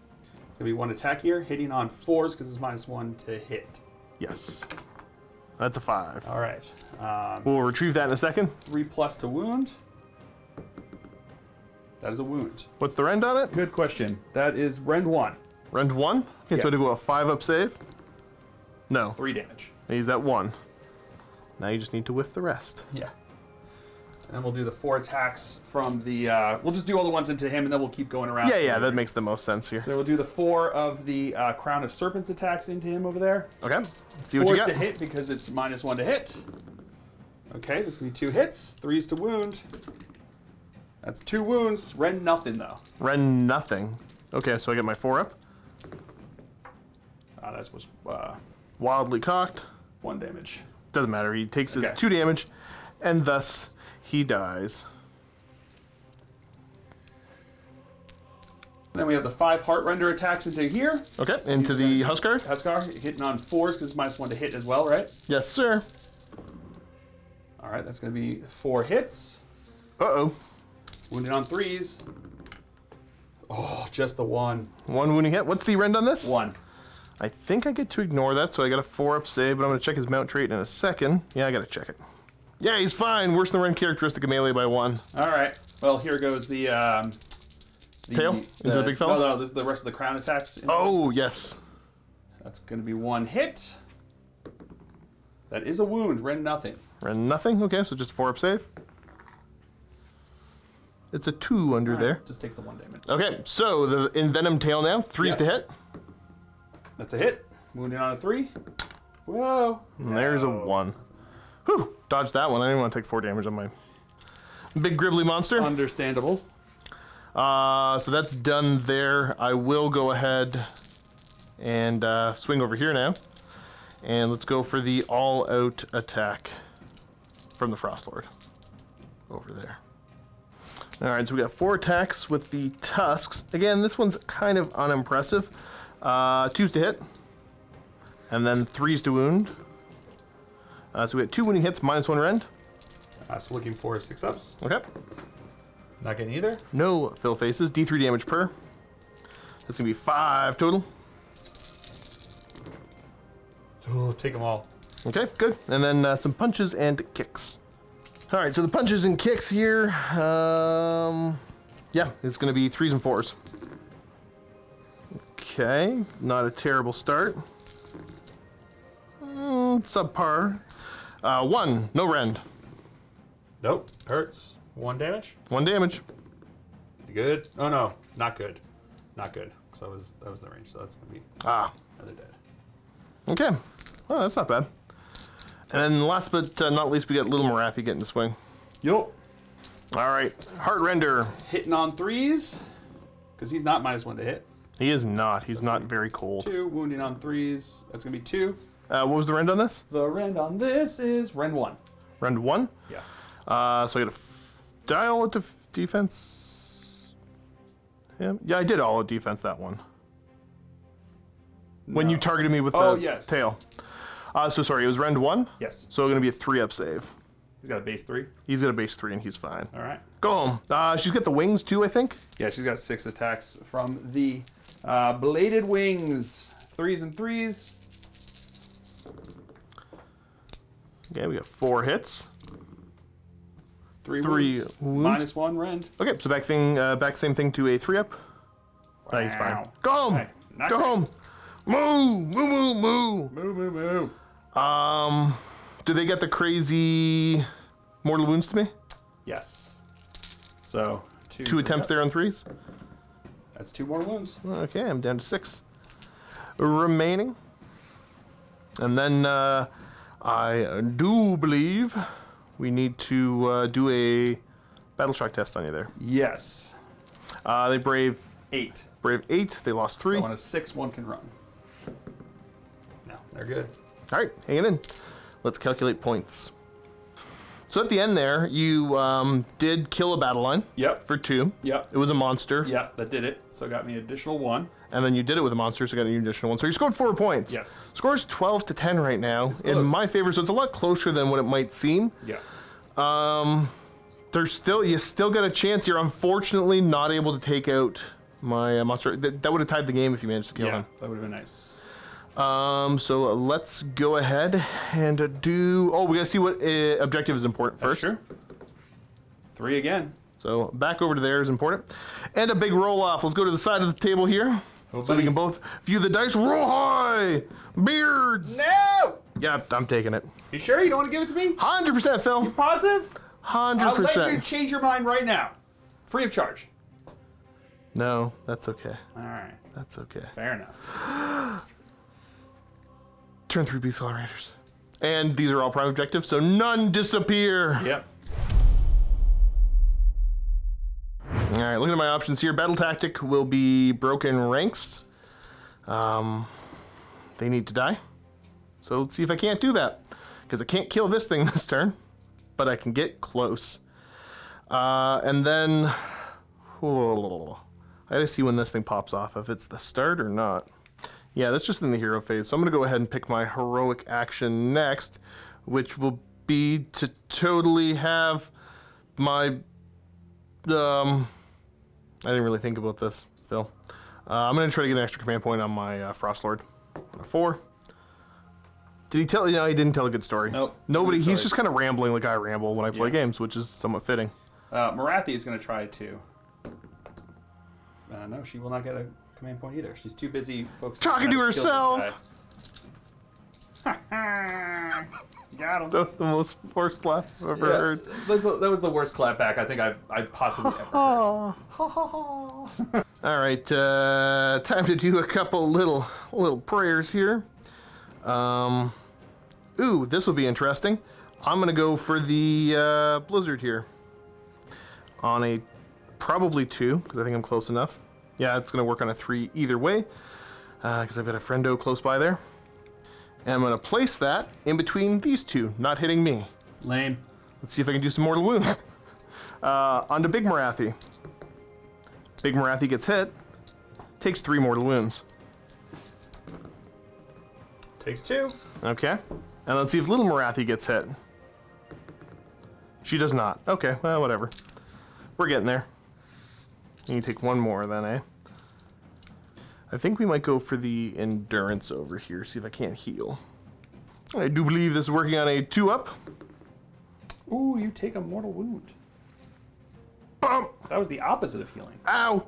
Speaker 2: It's gonna be 1 attack here, hitting on 4s because it's -1 to hit.
Speaker 1: Yes. That's a 5.
Speaker 2: All right.
Speaker 1: We'll retrieve that in a second.
Speaker 2: 3+ to wound. That is a wound.
Speaker 1: What's the rend on it?
Speaker 2: Good question. That is rend 1.
Speaker 1: Rend 1? Okay, so I
Speaker 2: Yes.
Speaker 1: do a 5-up save? No.
Speaker 2: 3 damage.
Speaker 1: He's at 1. Now you just need to whiff the rest.
Speaker 2: Yeah. And then we'll do the 4 attacks from the. We'll just do all the ones into him, and then we'll keep going around.
Speaker 1: Yeah, that makes the most sense here.
Speaker 2: So we'll do the 4 of the Crown of Serpents attacks into him over there.
Speaker 1: Okay, let's see what you
Speaker 2: 4s
Speaker 1: got.
Speaker 2: to hit because it's -1 to hit. Okay, this is going to be 2 hits. 3s to wound. That's 2 wounds. Rend nothing, though.
Speaker 1: Rend nothing. Okay, so I get my 4-up.
Speaker 2: That's was
Speaker 1: Wildly cocked.
Speaker 2: 1 damage.
Speaker 1: Doesn't matter. He takes his
Speaker 2: Okay.
Speaker 1: 2 damage, and thus he dies.
Speaker 2: Then we have the 5 heart render attacks into here.
Speaker 1: Okay, into the Huskar.
Speaker 2: Huskar hitting on 4s because it's -1 to hit as well, right?
Speaker 1: Yes, sir.
Speaker 2: All right, that's going to be 4 hits.
Speaker 1: Uh-oh.
Speaker 2: Wounded on 3s. Oh, just the 1.
Speaker 1: 1 wounding hit. What's the rend on this?
Speaker 2: 1.
Speaker 1: I think I get to ignore that, so I got a 4-up save, but I'm going to check his mount trait in a second. Yeah, I got to check it. Yeah, he's fine. Worse than the rend characteristic of melee by 1.
Speaker 2: All right. Well, here goes the
Speaker 1: Tail? Into the big fella?
Speaker 2: No, this is the rest of the crown attacks.
Speaker 1: Oh, yes.
Speaker 2: That's going to be 1 hit. That is a wound. Rend nothing.
Speaker 1: Rend nothing. Okay, so just 4-up save. It's a 2 under
Speaker 2: All right,
Speaker 1: there.
Speaker 2: just takes the 1 damage.
Speaker 1: Okay, so the envenomed tail now. 3s
Speaker 2: Yeah.
Speaker 1: to hit.
Speaker 2: That's a hit. Wounded on a 3. Whoa.
Speaker 1: And there's a 1. Whew, dodged that one. I didn't want to take 4 damage on my big gribbly monster.
Speaker 2: Understandable.
Speaker 1: So that's done there. I will go ahead and swing over here now. And let's go for the all-out attack from the Frost Lord. Over there. Alright, so we got 4 attacks with the tusks. Again, this one's kind of unimpressive. 2s to hit. And then 3s to wound. So we got 2 wounding hits, -1 rend.
Speaker 2: So looking for 6 ups.
Speaker 1: Okay.
Speaker 2: Not getting either.
Speaker 1: No fill faces. D3 damage per. That's going to be 5 total.
Speaker 2: Oh, take them all.
Speaker 1: Okay, good. And then some punches and kicks. All right, so the punches and kicks here. Yeah, it's going to be 3s and 4s. Okay, not a terrible start. Subpar. 1, no rend.
Speaker 2: Nope. Hurts. 1 damage.
Speaker 1: 1 damage.
Speaker 2: Good. Oh, no. Not good. Not good. So that was the range. So that's gonna be another dead.
Speaker 1: Okay. Well, that's not bad. And then last but not least, we got Little Morathi getting to swing.
Speaker 2: Yup.
Speaker 1: All right. Heart Render.
Speaker 2: Hitting on 3s. Because he's not -1 to hit.
Speaker 1: He is not. He's not very cold.
Speaker 2: 2. Wounding on 3s. That's going to be 2.
Speaker 1: What was the rend on this?
Speaker 2: The rend on this is rend 1.
Speaker 1: Rend 1?
Speaker 2: Yeah.
Speaker 1: So I got a dial at defense. Yeah, I did all of defense that one. When you targeted me with the tail. So sorry, it was rend 1?
Speaker 2: Yes.
Speaker 1: So going to be a 3-up save.
Speaker 2: He's got a base 3.
Speaker 1: He's got a base 3 and he's fine.
Speaker 2: All right.
Speaker 1: Go home. She's got the wings too, I think.
Speaker 2: Yeah, she's got 6 attacks from the bladed wings. 3s and 3s.
Speaker 1: Okay, we got 4 hits.
Speaker 2: 3
Speaker 1: wounds.
Speaker 2: -1 rend.
Speaker 1: Okay, so back same thing to a 3-up. Wow. He's fine. Go home.
Speaker 2: Hey,
Speaker 1: Go home. Moo, moo, moo, moo.
Speaker 2: Moo, moo, moo.
Speaker 1: Do they get the crazy mortal wounds to me?
Speaker 2: Yes. So,
Speaker 1: 2 attempts there on 3s.
Speaker 2: That's 2 more wounds.
Speaker 1: Okay, I'm down to 6 remaining. And then I do believe we need to do a battle shock test on you there.
Speaker 2: Yes.
Speaker 1: They brave
Speaker 2: 8.
Speaker 1: Brave 8. They lost 3.
Speaker 2: So on a 6, 1 can run. No, they're good.
Speaker 1: All right, hanging in. Let's calculate points. So at the end there, you did kill a battle line.
Speaker 2: Yep.
Speaker 1: For 2.
Speaker 2: Yep.
Speaker 1: It was a monster.
Speaker 2: Yep, that did it. So it got me an additional 1.
Speaker 1: And then you did it with a monster, so you got an additional 1. So you scored 4 points.
Speaker 2: Yes.
Speaker 1: Score's 12 to 10 right now in my favor, so it's a lot closer than what it might seem.
Speaker 2: Yeah.
Speaker 1: You still got a chance. You're unfortunately not able to take out my monster. That would have tied the game if you managed to kill him.
Speaker 2: That would have been nice.
Speaker 1: So let's go ahead and do. Oh, we gotta see what objective is important first.
Speaker 2: Sure. 3 again.
Speaker 1: So back over to there is important, and a big roll off. Let's go to the side of the table here, so we can both view the dice. Roll high, beards.
Speaker 2: No.
Speaker 1: Yeah, I'm taking it.
Speaker 2: You sure you don't want to give it to me?
Speaker 1: 100%, Phil.
Speaker 2: Positive?
Speaker 1: 100%.
Speaker 2: I'll let you change your mind right now, free of charge.
Speaker 1: No, that's okay.
Speaker 2: All right.
Speaker 1: That's okay.
Speaker 2: Fair enough.
Speaker 1: Turn 3 beast accelerators. And these are all prime objectives, so none disappear.
Speaker 2: Yep.
Speaker 1: All right, looking at my options here. Battle tactic will be broken ranks. They need to die. So let's see if I can't do that. Because I can't kill this thing this turn, but I can get close. And then, I gotta see when this thing pops off, if it's the start or not. Yeah, that's just in the hero phase. So I'm gonna go ahead and pick my heroic action next, which will be to totally have my, I didn't really think about this, Phil. I'm gonna try to get an extra command point on my Frost Lord. 4. Did he tell? No, he didn't tell a good story.
Speaker 2: Nope.
Speaker 1: Nobody.
Speaker 2: Good
Speaker 1: He's
Speaker 2: story.
Speaker 1: just kind of rambling like I ramble when I play games, which is somewhat fitting.
Speaker 2: Morathi is going to try to. No, she will not get a command point either. She's too busy focusing
Speaker 1: Talking
Speaker 2: on
Speaker 1: to
Speaker 2: how kill
Speaker 1: herself.
Speaker 2: this guy. Got him.
Speaker 1: That was the most forced laugh I've ever heard.
Speaker 2: That was the worst clapback I think I've possibly ever heard.
Speaker 1: All right, time to do a couple little prayers here. Ooh, this will be interesting. I'm gonna go for the blizzard here. On a probably 2, because I think I'm close enough. Yeah, it's gonna work on a 3 either way, because I've got a friendo close by there. And I'm gonna place that in between these 2, not hitting me.
Speaker 2: Lame.
Speaker 1: Let's see if I can do some mortal wound. Onto Big Morathi. Big Morathi gets hit, takes 3 mortal wounds.
Speaker 2: Takes 2.
Speaker 1: Okay, and let's see if Little Morathi gets hit. She does not. Okay, well, whatever. We're getting there. You can take 1 more then, eh? I think we might go for the endurance over here, see if I can't heal. I do believe this is working on a 2-up.
Speaker 2: Ooh, you take a mortal wound.
Speaker 1: Bump!
Speaker 2: That was the opposite of healing.
Speaker 1: Ow!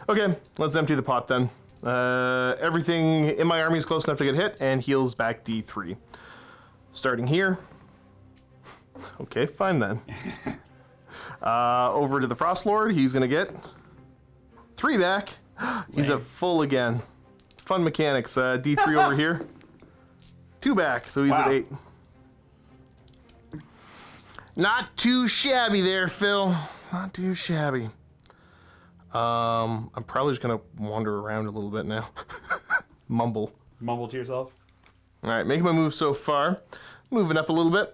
Speaker 1: Okay, let's empty the pot then. Everything in my army is close enough to get hit and heals back D3. Starting here. Okay, fine then. Over to the Frost Lord, he's gonna get 3 back He's at full again. Fun mechanics. D3 over here. 2 back, so he's at 8. Not too shabby there, Phil. Not too shabby. I'm probably just gonna wander around a little bit now. Mumble.
Speaker 2: Mumble to yourself.
Speaker 1: All right, making my move so far. Moving up a little bit.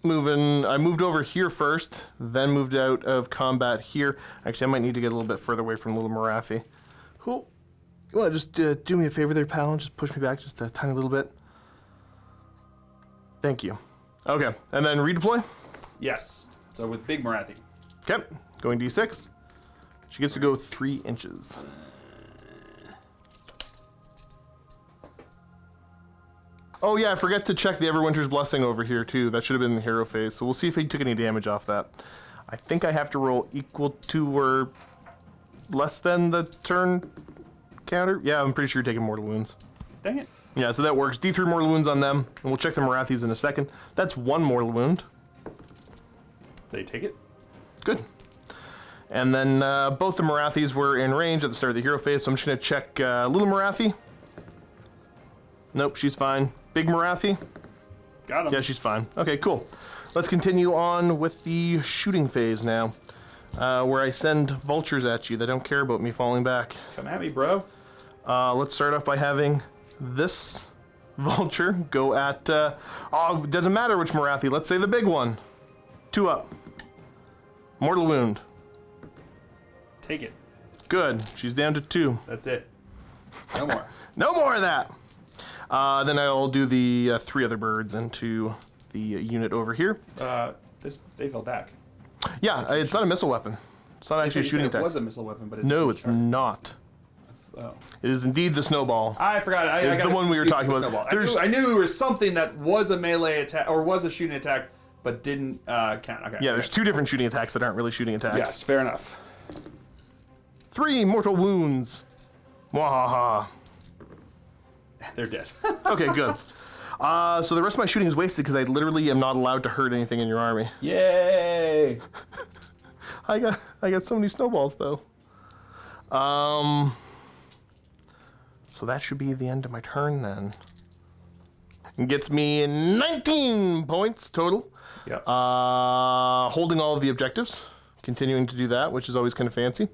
Speaker 1: I moved over here first, then moved out of combat here. Actually, I might need to get a little bit further away from little Marathi. Cool. You want to just do me a favor there, pal, and just push me back just a tiny little bit? Thank you. Okay, and then redeploy.
Speaker 2: Yes. So with Big Marathi.
Speaker 1: Okay, going D6. She gets to go 3 inches. Oh yeah, I forget to check the Everwinter's Blessing over here too. That should have been in the hero phase. So we'll see if he took any damage off that. I think I have to roll equal to or less than the turn counter. Yeah, I'm pretty sure you're taking mortal wounds.
Speaker 2: Dang it.
Speaker 1: Yeah, so that works. D3 mortal wounds on them, and we'll check the Marathis in a second. That's 1 mortal wound.
Speaker 2: They take it.
Speaker 1: Good. And then both the Marathis were in range at the start of the hero phase, so I'm just going to check little Marathi. Nope, she's fine. Big Marathi?
Speaker 2: Got him.
Speaker 1: Yeah, she's fine. Okay, cool. Let's continue on with the shooting phase now, where I send vultures at you that don't care about me falling back.
Speaker 2: Come at me, bro.
Speaker 1: Let's start off by having this vulture go at, oh, it doesn't matter which Marathi. Let's say the big one. 2 up. Mortal wound.
Speaker 2: Take it.
Speaker 1: Good. She's down to 2.
Speaker 2: That's it. No more.
Speaker 1: No more of that. Then I'll do the 3 other birds into the unit over here.
Speaker 2: They fell back.
Speaker 1: Yeah, it's not a missile weapon. It's not actually a shooting attack.
Speaker 2: It was a missile weapon, but
Speaker 1: No, it's not.
Speaker 2: Oh.
Speaker 1: It is indeed the snowball.
Speaker 2: I forgot.
Speaker 1: It's the one we were talking about.
Speaker 2: I knew there was something that was a melee attack or was a shooting attack, but didn't count. Okay.
Speaker 1: Yeah, there's 2 different shooting attacks that aren't really shooting attacks.
Speaker 2: Yes, fair enough.
Speaker 1: 3 mortal wounds. Wahaha.
Speaker 2: They're dead.
Speaker 1: Okay, good. So the rest of my shooting is wasted because I literally am not allowed to hurt anything in your army.
Speaker 2: Yay!
Speaker 1: I got so many snowballs though. So that should be the end of my turn then. It gets me 19 points total.
Speaker 2: Yep.
Speaker 1: Holding all of the objectives, continuing to do that, which is always kind of fancy.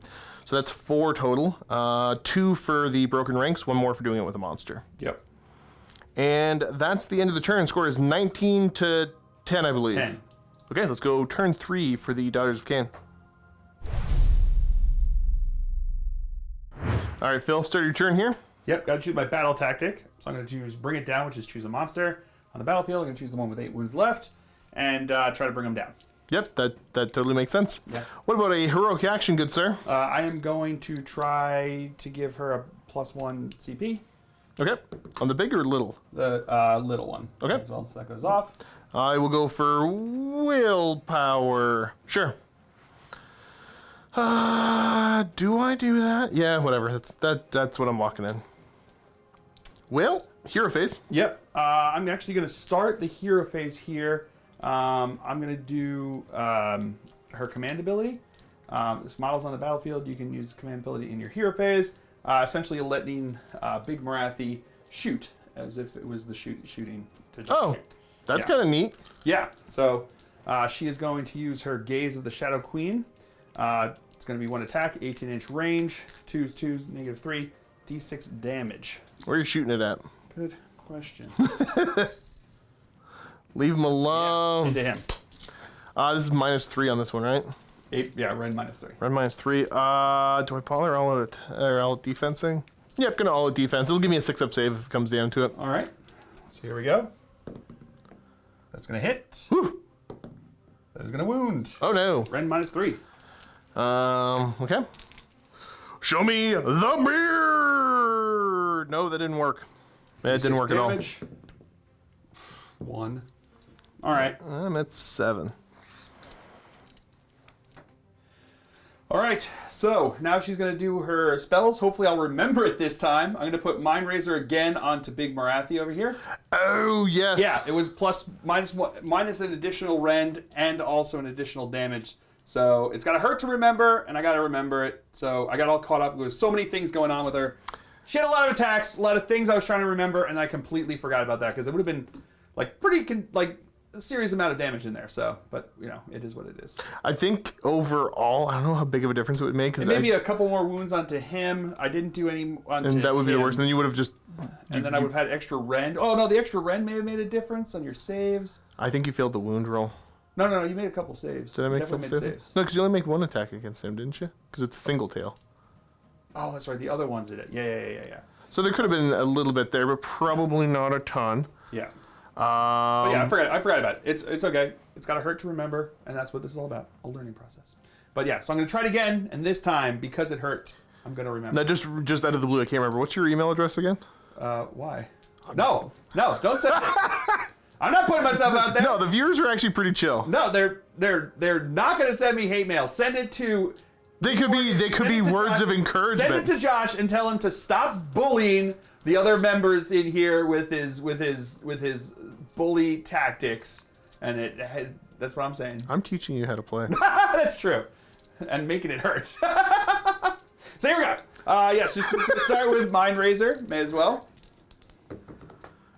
Speaker 1: So that's 4 total. 2 for the broken ranks, 1 more for doing it with a monster.
Speaker 2: Yep.
Speaker 1: And that's the end of the turn. Score is 19 to 10, I believe.
Speaker 2: 10.
Speaker 1: Okay, let's go turn 3 for the Daughters of Khaine. All right, Phil, start your turn here.
Speaker 2: Yep, got to choose my battle tactic. So I'm going to choose Bring It Down, which is choose a monster on the battlefield. I'm going to choose the one with 8 wounds left and try to bring them down.
Speaker 1: Yep, that totally makes sense.
Speaker 2: Yeah.
Speaker 1: What about a heroic action, good sir?
Speaker 2: I am going to try to give her a +1 CP.
Speaker 1: Okay, on the big or little?
Speaker 2: The little one.
Speaker 1: Okay.
Speaker 2: As well, so that goes off.
Speaker 1: I will go for willpower. Sure. Do I do that? Yeah, whatever. That's what I'm walking in. Well, hero phase.
Speaker 2: Yep. I'm actually going to start the hero phase here. I'm going to do her command ability. This model's on the battlefield. You can use command ability in your hero phase. Essentially letting Big Marathi shoot as if it was the shooting. To
Speaker 1: Oh, that's kind of neat.
Speaker 2: Yeah. So she is going to use her Gaze of the Shadow Queen. It's going to be 1 attack, 18-inch range, 2s, -3, d6 damage.
Speaker 1: Where are you shooting it at?
Speaker 2: Good question.
Speaker 1: Leave him alone.
Speaker 2: Into him.
Speaker 1: This is -3 on this one, right?
Speaker 2: 8, yeah, red -3.
Speaker 1: Red -3. Do I pull or all out defensing? Yep, gonna all out defense. It'll give me a 6-up save if it comes down to it.
Speaker 2: All right. So here we go. That's going to hit.
Speaker 1: Whew.
Speaker 2: That is going to wound.
Speaker 1: Oh no.
Speaker 2: Ren -3.
Speaker 1: Okay. Show me the beard! No, that didn't work. It didn't work
Speaker 2: damage. At all. 1. All right.
Speaker 1: I'm at 7.
Speaker 2: All right. So now she's going to do her spells. Hopefully I'll remember it this time. I'm going to put Mind Razor again onto Big Marathi over here.
Speaker 1: Oh, yes.
Speaker 2: Yeah, it was minus an additional rend and also an additional damage So it's got to hurt to remember, and I got to remember it. So I got all caught up with so many things going on with her. She had a lot of attacks, a lot of things I was trying to remember, and I completely forgot about that because it would have been like a serious amount of damage in there. So, but you know, it is what it is.
Speaker 1: I think overall, I don't know how big of a difference it would make.
Speaker 2: Maybe a couple more wounds onto him. I didn't do any onto him.
Speaker 1: And that would be the worst. And then you would have just...
Speaker 2: And then I would have had extra rend. Oh, no, the extra rend may have made a difference on your saves.
Speaker 1: I think you failed the wound roll.
Speaker 2: No, you made a couple saves.
Speaker 1: Did I make a couple saves? No, because you only make one attack against him, didn't you? Because it's a single tail.
Speaker 2: Oh, that's right. The other ones did it. Yeah.
Speaker 1: So there could have been a little bit there, but probably not a ton.
Speaker 2: Yeah. But yeah, I forgot about it. It's okay. It's got to hurt to remember, and that's what this is all about, a learning process. But yeah, so I'm going to try it again, and this time, because it hurt, I'm going to remember.
Speaker 1: Now, just out of the blue, I can't remember. What's your email address again?
Speaker 2: Why? No, don't send it. I'm not putting myself out there.
Speaker 1: No, the viewers are actually pretty chill.
Speaker 2: No, they're not going to send me hate mail. Send it to...
Speaker 1: They could be words
Speaker 2: Josh,
Speaker 1: of encouragement.
Speaker 2: Send it to Josh and tell him to stop bullying the other members in here with his bully tactics. And that's what I'm saying.
Speaker 1: I'm teaching you how to play.
Speaker 2: That's true. And making it hurt. So here we go. Yes, just start with Mind Razor. May as well.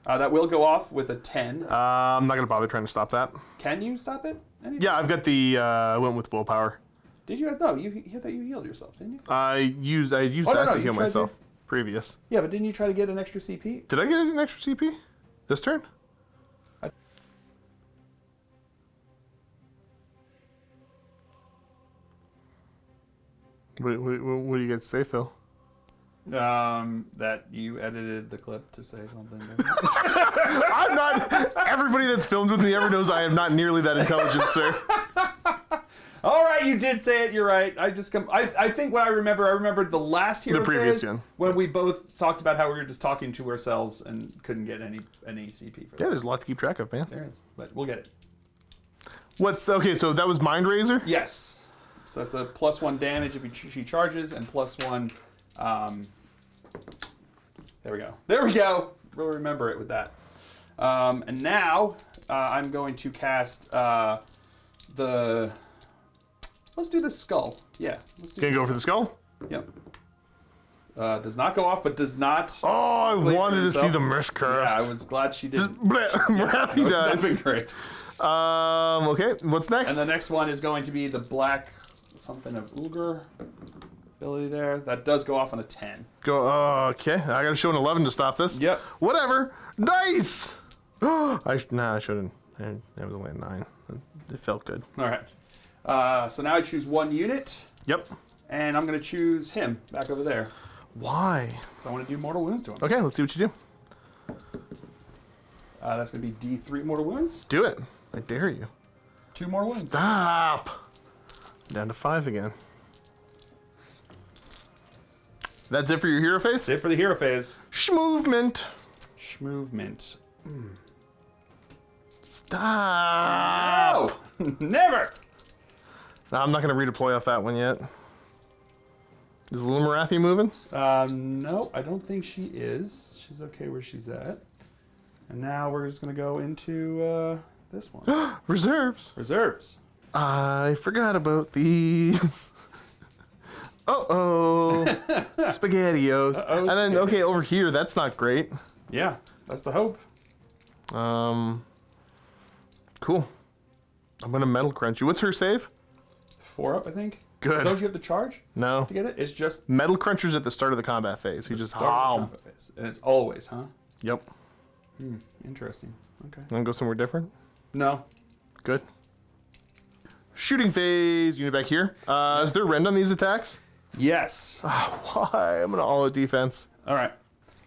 Speaker 2: That will go off with a 10.
Speaker 1: I'm not going to bother trying to stop that.
Speaker 2: Can you stop it? Anything?
Speaker 1: Yeah, I've got the... I went with willpower.
Speaker 2: Did you? No, you thought you healed yourself, didn't you?
Speaker 1: I used that to heal myself. Previous.
Speaker 2: Yeah, but didn't you try to get an extra CP?
Speaker 1: Did I get an extra CP this turn? What do you get to say, Phil?
Speaker 2: That you edited the clip to say something.
Speaker 1: I'm not. Everybody that's filmed with me ever knows I am not nearly that intelligent, sir.
Speaker 2: All right, you did say it. You're right. I think what I remembered the last hero
Speaker 1: the previous
Speaker 2: phase
Speaker 1: one
Speaker 2: when we both talked about how we were just talking to ourselves and couldn't get any CP for that.
Speaker 1: Yeah, there's a lot to keep track of, man.
Speaker 2: There is, but we'll get it.
Speaker 1: Okay? So that was Mind Razor.
Speaker 2: Yes. So that's the +1 damage if she charges and +1. There we go. We'll remember it with that. And now I'm going to cast the. Let's do the skull. Yeah.
Speaker 1: Gonna go for the skull?
Speaker 2: Yep. Does not go off, but does not.
Speaker 1: Oh, I wanted to see the Mish cast.
Speaker 2: Yeah, I was glad she didn't.
Speaker 1: Marathi
Speaker 2: That'd
Speaker 1: does.
Speaker 2: be great.
Speaker 1: Okay, what's next?
Speaker 2: And the next one is going to be the black something of Ogor ability there. That does go off on a 10.
Speaker 1: Okay, I gotta show an 11 to stop this.
Speaker 2: Yep.
Speaker 1: Whatever. Nice! I shouldn't. It was only a 9. It felt good.
Speaker 2: All right. So now I choose one unit.
Speaker 1: Yep.
Speaker 2: And I'm going to choose him back over there.
Speaker 1: Why?
Speaker 2: So I want to do mortal wounds to him.
Speaker 1: Okay, let's see what you do.
Speaker 2: That's going to be D3 mortal wounds.
Speaker 1: Do it. I dare you.
Speaker 2: 2 more wounds.
Speaker 1: Stop! Down to 5 again. That's it for your hero phase?
Speaker 2: That's it for the hero phase.
Speaker 1: Schmovement.
Speaker 2: Schmovement.
Speaker 1: Stop!
Speaker 2: No! Never!
Speaker 1: No, I'm not going to redeploy off that one yet. Is the little Marathi moving?
Speaker 2: No, I don't think she is. She's okay where she's at. And now we're just going to go into this one.
Speaker 1: Reserves.
Speaker 2: Reserves.
Speaker 1: I forgot about these. Uh-oh. SpaghettiOs.
Speaker 2: Uh-oh,
Speaker 1: and then, okay, over here, that's not great.
Speaker 2: Yeah, that's the hope.
Speaker 1: Cool. I'm going to Metal Crunch you. What's her save?
Speaker 2: 4 up, I think.
Speaker 1: Good.
Speaker 2: Don't you have to charge
Speaker 1: No.
Speaker 2: to get it? It's just
Speaker 1: Metal Cruncher's at the start of the combat phase. He just
Speaker 2: start of the combat phase. And it's always, huh?
Speaker 1: Yep.
Speaker 2: Interesting. Okay.
Speaker 1: Want to go somewhere different?
Speaker 2: No.
Speaker 1: Good. Shooting phase. Unit back here. Is there rend on these attacks?
Speaker 2: Yes.
Speaker 1: Why? I'm going to all-out defense.
Speaker 2: All right.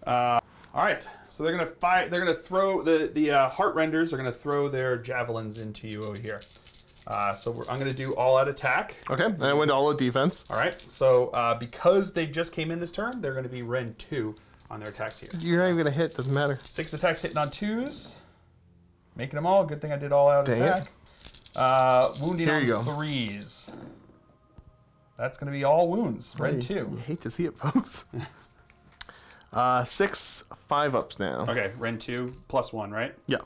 Speaker 2: All right. So they're gonna fight. They're gonna throw the heart renders are gonna throw their javelins into you over here. So I'm gonna do all-out attack.
Speaker 1: Okay. And I went to all-out defense.
Speaker 2: All right. So because they just came in this turn, they're gonna be Rend 2 on their attacks here.
Speaker 1: You're not even going to hit. Doesn't matter.
Speaker 2: 6 attacks hitting on 2s, making them all. Good thing I did all-out
Speaker 1: Dang
Speaker 2: attack. Wounding
Speaker 1: Here
Speaker 2: on
Speaker 1: you go.
Speaker 2: 3s. That's gonna be all wounds. Rend 2.
Speaker 1: You hate to see it, folks. 6 5-ups now.
Speaker 2: Okay, Rend 2 +1, right?
Speaker 1: Yeah.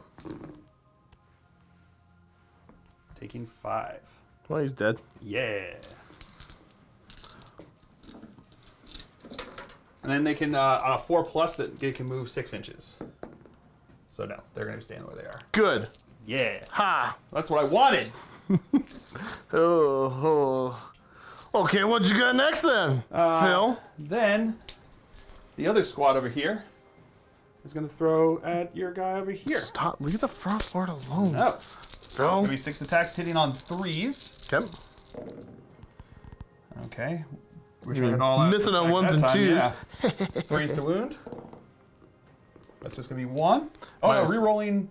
Speaker 2: Taking 5.
Speaker 1: Well, he's dead.
Speaker 2: Yeah. And then they can, on a 4+, that they can move 6 inches. So no, they're going to be staying where they are.
Speaker 1: Good.
Speaker 2: Yeah.
Speaker 1: Ha!
Speaker 2: That's what I wanted.
Speaker 1: Oh. Okay, what you got next then, Phil?
Speaker 2: Then, the other squad over here is going to throw at your guy over here.
Speaker 1: Stop. Leave the Frost Lord alone.
Speaker 2: No.
Speaker 1: Phil.
Speaker 2: Going to be 6 attacks hitting on 3s.
Speaker 1: Okay.
Speaker 2: Okay. Wish I had all that
Speaker 1: missing on
Speaker 2: attack
Speaker 1: 1s
Speaker 2: that
Speaker 1: and
Speaker 2: time,
Speaker 1: 2s.
Speaker 2: Yeah. 3s to wound. That's just going to be 1. Oh,
Speaker 1: Nice.
Speaker 2: no, re-rolling.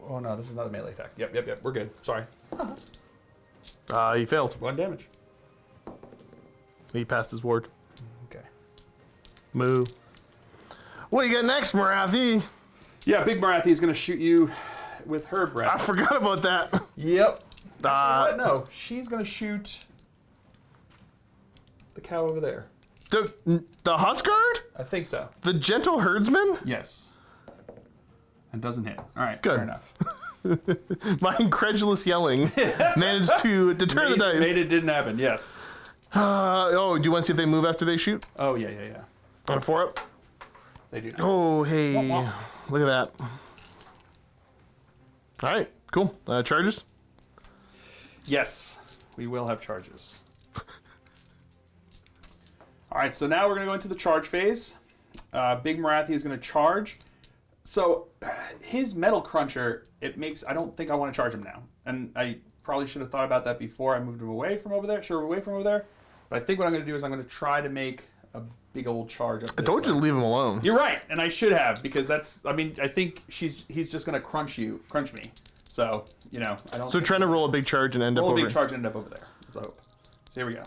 Speaker 2: Oh, no, this is not a melee attack. Yep. We're good. Sorry.
Speaker 1: He failed.
Speaker 2: 1 damage.
Speaker 1: He passed his ward.
Speaker 2: Okay.
Speaker 1: Moo. What you got next, Marathi?
Speaker 2: Yeah, Big Marathi is going to shoot you with her
Speaker 1: I
Speaker 2: breath.
Speaker 1: forgot about that.
Speaker 2: Yep. Actually, what? No, she's going to shoot the cow over there.
Speaker 1: The Huskard?
Speaker 2: I think so.
Speaker 1: The Gentle Herdsman?
Speaker 2: Yes. And doesn't hit. All right,
Speaker 1: Good.
Speaker 2: fair enough.
Speaker 1: My incredulous yelling managed to deter the dice.
Speaker 2: Made it didn't happen, yes.
Speaker 1: Oh, do you want to see if they move after they shoot?
Speaker 2: Oh, yeah.
Speaker 1: On a 4-up?
Speaker 2: They do not.
Speaker 1: Oh, hey.
Speaker 2: Womp
Speaker 1: Look at that. All right, cool. Charges?
Speaker 2: Yes, we will have charges. All right, so now we're going to go into the charge phase. Big Marathi is going to charge. So his Metal Cruncher, it makes, I don't think I want to charge him now. And I probably should have thought about that before I moved him away from over there. But I think what I'm going to do is I'm going to try to make a big old charge up
Speaker 1: I told you to leave him alone.
Speaker 2: You're right, and I should have, because that's, I mean, I think he's just going to crunch me. So, you know, I don't
Speaker 1: So trying to roll a big charge and end up
Speaker 2: roll
Speaker 1: over.
Speaker 2: a big charge and end up over there. That's the hope. So here we go.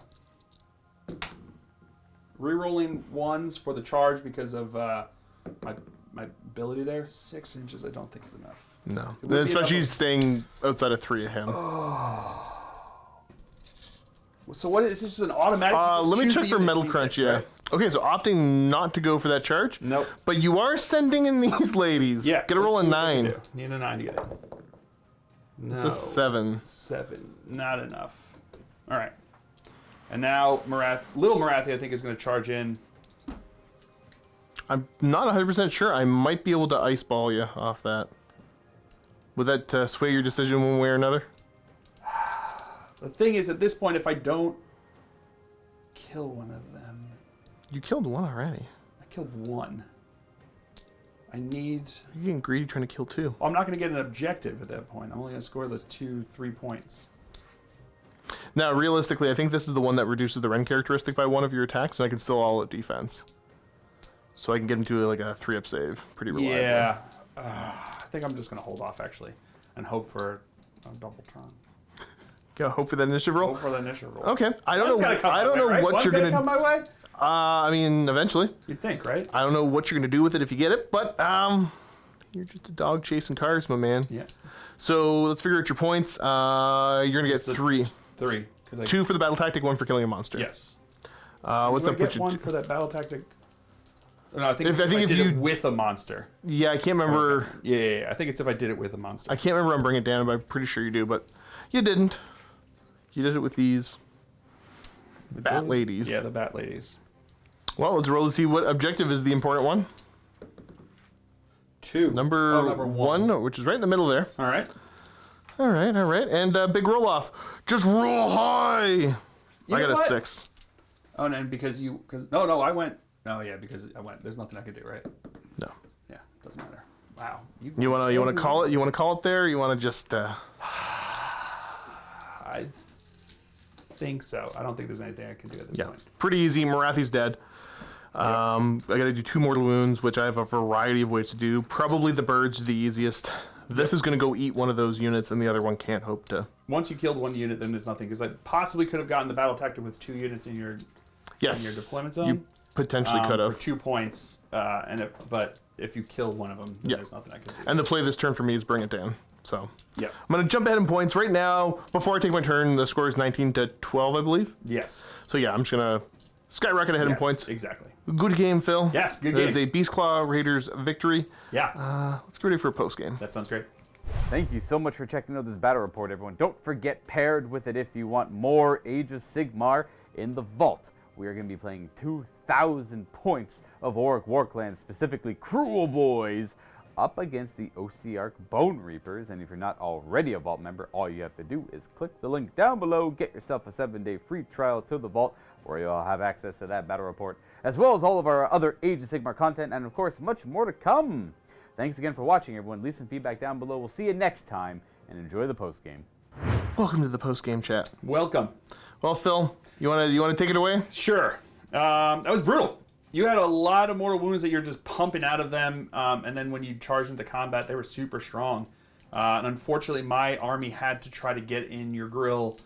Speaker 2: Rerolling 1s for the charge because of my ability there. 6 inches I don't think is enough.
Speaker 1: No.
Speaker 2: It would be
Speaker 1: Especially
Speaker 2: enough
Speaker 1: staying outside of 3 of him.
Speaker 2: So what is this, just an automatic?
Speaker 1: Let me
Speaker 2: choose
Speaker 1: check
Speaker 2: the
Speaker 1: for
Speaker 2: unit
Speaker 1: Metal
Speaker 2: D6,
Speaker 1: Crunch, yeah.
Speaker 2: right?
Speaker 1: Okay, so opting not to go for that charge.
Speaker 2: Nope.
Speaker 1: But you are sending in these ladies.
Speaker 2: Yeah.
Speaker 1: Get a roll a
Speaker 2: let's see what they
Speaker 1: 9.
Speaker 2: do. Need a 9 to get it. No.
Speaker 1: It's a 7.
Speaker 2: 7. Not enough. All right. And now little Marathi, I think, is going to charge in.
Speaker 1: I'm not 100% sure. I might be able to ice ball you off that. Would that sway your decision one way or another?
Speaker 2: The thing is, at this point, if I don't kill one of them,
Speaker 1: You killed one already.
Speaker 2: I killed 1. I need.
Speaker 1: You're getting greedy trying to kill 2.
Speaker 2: I'm not going to get an objective at that point. I'm only going to score those 2-3 points.
Speaker 1: Now, realistically, I think this is the one that reduces the rend characteristic by 1 of your attacks, and I can still all out defense. So I can get him to like a 3-up save. Pretty reliable.
Speaker 2: Yeah. I think I'm just going to hold off, actually, and hope for a double turn.
Speaker 1: Yeah, hope for that initiative roll.
Speaker 2: Hope for the initial roll.
Speaker 1: Okay, I don't
Speaker 2: One's
Speaker 1: know.
Speaker 2: gotta come
Speaker 1: I
Speaker 2: my
Speaker 1: don't
Speaker 2: way,
Speaker 1: know
Speaker 2: right?
Speaker 1: what
Speaker 2: One's
Speaker 1: you're
Speaker 2: gonna
Speaker 1: gonna.
Speaker 2: come my way.
Speaker 1: I mean, eventually.
Speaker 2: You'd think, right?
Speaker 1: I don't know what you're gonna do with it if you get it, but you're just a dog chasing cars, my man.
Speaker 2: Yeah.
Speaker 1: So let's figure out your points. You're gonna get 3.
Speaker 2: 3.
Speaker 1: 2 for the battle tactic, 1 for killing a monster.
Speaker 2: Yes.
Speaker 1: What's
Speaker 2: Do I
Speaker 1: that put
Speaker 2: get
Speaker 1: you?
Speaker 2: 1 for that battle tactic? No, I think
Speaker 1: If-
Speaker 2: it's
Speaker 1: I think
Speaker 2: I
Speaker 1: if
Speaker 2: did
Speaker 1: you-
Speaker 2: it with a monster.
Speaker 1: Yeah, I can't remember.
Speaker 2: Yeah. I think it's if I did it with a monster.
Speaker 1: I can't remember. I'm bringing it down, but I'm pretty sure you do. But you didn't. You did it with these bat
Speaker 2: Those-
Speaker 1: ladies.
Speaker 2: Yeah, the bat ladies.
Speaker 1: Well, let's roll to see what objective is the important one.
Speaker 2: 2.
Speaker 1: Number,
Speaker 2: number
Speaker 1: 1, which is right in the middle there.
Speaker 2: All right.
Speaker 1: All right. And big roll off. Just roll high. I got
Speaker 2: know
Speaker 1: a
Speaker 2: what?
Speaker 1: 6.
Speaker 2: Oh, and because no, I went. No, yeah, because I went. There's nothing I could do, right?
Speaker 1: No.
Speaker 2: Yeah, doesn't matter. Wow.
Speaker 1: You wanna call it? You wanna call it there? Or you wanna just?
Speaker 2: I think so. I don't think there's anything I can do at this
Speaker 1: Yeah.
Speaker 2: point.
Speaker 1: Pretty easy. Marathi's dead. I gotta do 2 mortal wounds, which I have a variety of ways to do. Probably the bird's the easiest. This is gonna go eat one of those units, and the other one can't hope to.
Speaker 2: Once you killed 1 unit, then there's nothing. Because I possibly could have gotten the battle tactic with 2 units in your
Speaker 1: Yes.
Speaker 2: your deployment zone.
Speaker 1: You potentially could
Speaker 2: for
Speaker 1: have.
Speaker 2: 2 points. But if you killed one of them, then there's nothing I can do.
Speaker 1: And the play this turn for me is bring it down. So
Speaker 2: Yeah.
Speaker 1: I'm gonna jump ahead in points right now. Before I take my turn, the score is 19-12, I believe.
Speaker 2: Yes.
Speaker 1: So yeah, I'm just gonna skyrocket ahead in
Speaker 2: Yes,
Speaker 1: points.
Speaker 2: Exactly.
Speaker 1: Good game, Phil.
Speaker 2: Yes, good
Speaker 1: That is
Speaker 2: game.
Speaker 1: a Beastclaw Raiders victory.
Speaker 2: Yeah.
Speaker 1: Let's get ready for a post game.
Speaker 2: That sounds great.
Speaker 3: Thank you so much for checking out this battle report, everyone. Don't forget, paired with it if you want more Age of Sigmar in the vault. We are going to be playing 2,000 points of Orruk Warclans, specifically Cruel Boys, up against the Ossiarch Bonereapers. And if you're not already a vault member, all you have to do is click the link down below, get yourself a 7-day free trial to the vault, where you'll have access to that battle report, as well as all of our other Age of Sigmar content, and of course, much more to come. Thanks again for watching, everyone. Leave some feedback down below. We'll see you next time, and enjoy the post-game.
Speaker 1: Welcome to the post-game chat.
Speaker 2: Welcome.
Speaker 1: Well, Phil, you wanna take it away?
Speaker 2: Sure. That was brutal. You had a lot of mortal wounds that you're just pumping out of them, and then when you charged into combat, they were super strong. And unfortunately, my army had to try to get in your grill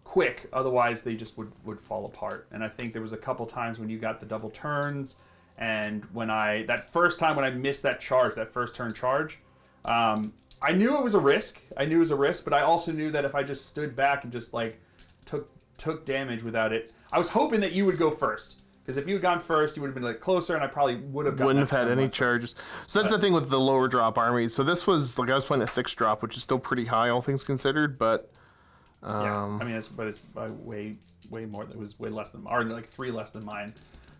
Speaker 2: quick, otherwise they just would fall apart. And I think there was a couple times when you got the double turns, and that first time when I missed that charge, that first turn charge, I knew it was a risk. But I also knew that if I just stood back and just like took damage without it, I was hoping that you would go first. Because if you had gone first, you would have been like closer, and I probably wouldn't have had any
Speaker 1: charges. So that's the thing with the lower drop armies. So this was like I was playing a 6 drop, which is still pretty high, all things considered. But
Speaker 2: yeah, I mean, it's by way more. It was way less than mine, or like 3 less than mine.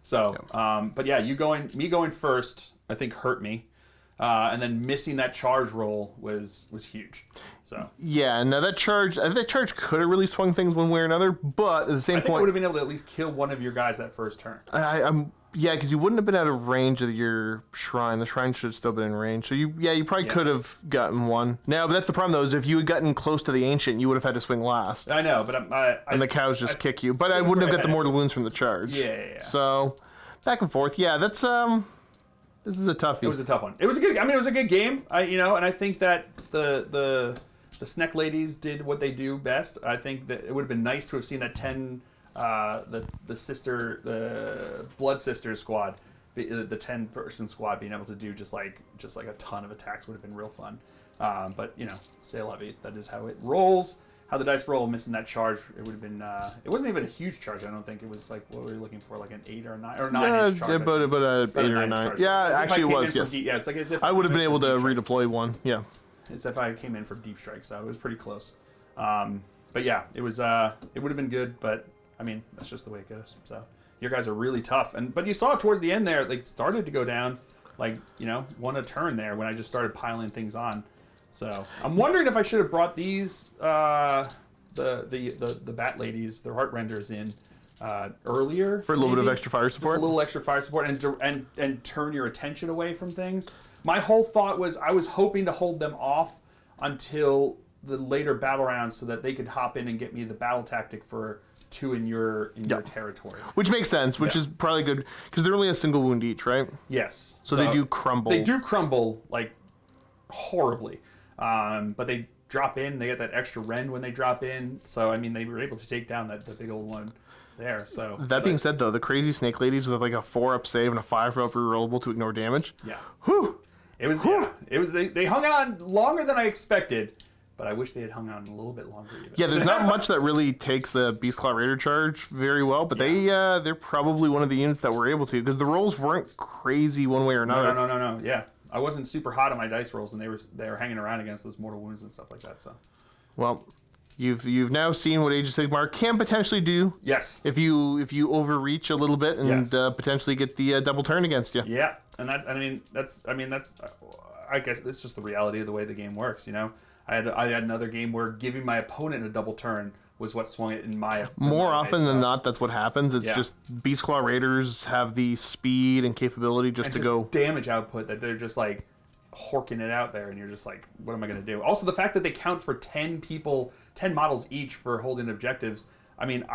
Speaker 2: So, but yeah, me going first, I think hurt me. And then missing that charge roll was huge. So
Speaker 1: yeah, and that charge could have really swung things one way or another. But at the same
Speaker 2: I think
Speaker 1: point,
Speaker 2: I would have been able to at least kill one of your guys that first turn.
Speaker 1: Yeah, because you wouldn't have been out of range of your shrine. The shrine should have still been in range. So you probably could have gotten one. No, but that's the problem though. Is if you had gotten close to the ancient, you would have had to swing last.
Speaker 2: I know, but
Speaker 1: and the cows just kick you. But I wouldn't have got the mortal wounds from the charge.
Speaker 2: Yeah.
Speaker 1: So back and forth. Yeah, that's this is a toughie.
Speaker 2: It was a tough one. It was a good game. And I think that the Sneck ladies did what they do best. I think that it would have been nice to have seen that 10 the Blood Sisters squad, the 10-person squad being able to do just like a ton of attacks would have been real fun. But c'est la vie. That is how it rolls. How the dice roll, missing that charge, it would have been. It wasn't even a huge charge. I don't think it was like what were we looking for, like an 8 or 9 or 9 charge.
Speaker 1: But an 8 or 9. Yeah, actually it was. Yes.
Speaker 2: Yeah, it's like as if
Speaker 1: I would have been able to redeploy one. Yeah.
Speaker 2: It's if I came in for deep strike, so it was pretty close. But yeah, it was. It would have been good, but I mean that's just the way it goes. So your guys are really tough, but you saw towards the end there, they started to go down, like one a turn there when I just started piling things on. So I'm wondering if I should have brought these the bat ladies, their heart renders in earlier
Speaker 1: for a little bit of extra fire support.
Speaker 2: Just a little extra fire support and turn your attention away from things. My whole thought was I was hoping to hold them off until the later battle rounds so that they could hop in and get me the battle tactic for 2 in your territory.
Speaker 1: Which makes sense, which is probably good because they're only a single wound each, right?
Speaker 2: Yes.
Speaker 1: So they do crumble.
Speaker 2: They do crumble like horribly. But they drop in. They get that extra rend when they drop in. So I mean, they were able to take down the big old one there. So
Speaker 1: that being said, though, the crazy snake ladies with like a 4-up save and a 5-up rerollable to ignore damage.
Speaker 2: Yeah.
Speaker 1: Whew.
Speaker 2: It was. Whew. Yeah. It was. They hung on longer than I expected, but I wish they had hung on a little bit longer. Even.
Speaker 1: Yeah, there's not much that really takes a Beastclaw Raider charge very well, but they're probably one of the units that were able to because the rolls weren't crazy one way or another.
Speaker 2: No. Yeah. I wasn't super hot on my dice rolls, and they were hanging around against those mortal wounds and stuff like that. So,
Speaker 1: well, you've now seen what Age of Sigmar can potentially do.
Speaker 2: Yes.
Speaker 1: If you overreach a little bit and potentially get the double turn against you.
Speaker 2: Yeah, and that's I guess it's just the reality of the way the game works. I had another game where giving my opponent a double turn was what swung it in my
Speaker 1: more often than not. That's what happens. It's just Beastclaw Raiders have the speed and capability just to go
Speaker 2: damage output that they're just like horking it out there, and you're just like, what am I going to do? Also, the fact that they count for 10 models each for holding objectives. I mean,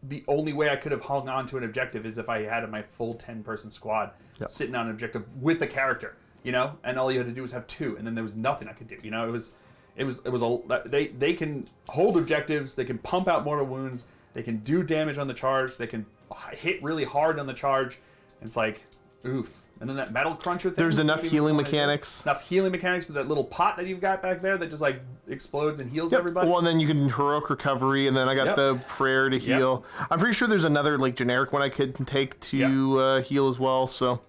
Speaker 2: the only way I could have hung on to an objective is if I had my full 10-person squad sitting on an objective with a character, and all you had to do was have 2, and then there was nothing I could do. It was they can hold objectives, they can pump out mortal wounds, they can do damage on the charge, they can hit really hard on the charge. And it's like, oof. And then that metal cruncher thing.
Speaker 1: There's enough healing mechanics.
Speaker 2: Enough healing mechanics with that little pot that you've got back there that just like explodes and heals everybody.
Speaker 1: Well, and then you can heroic recovery, and then I got the prayer to heal. I'm pretty sure there's another like generic one I could take to heal as well. So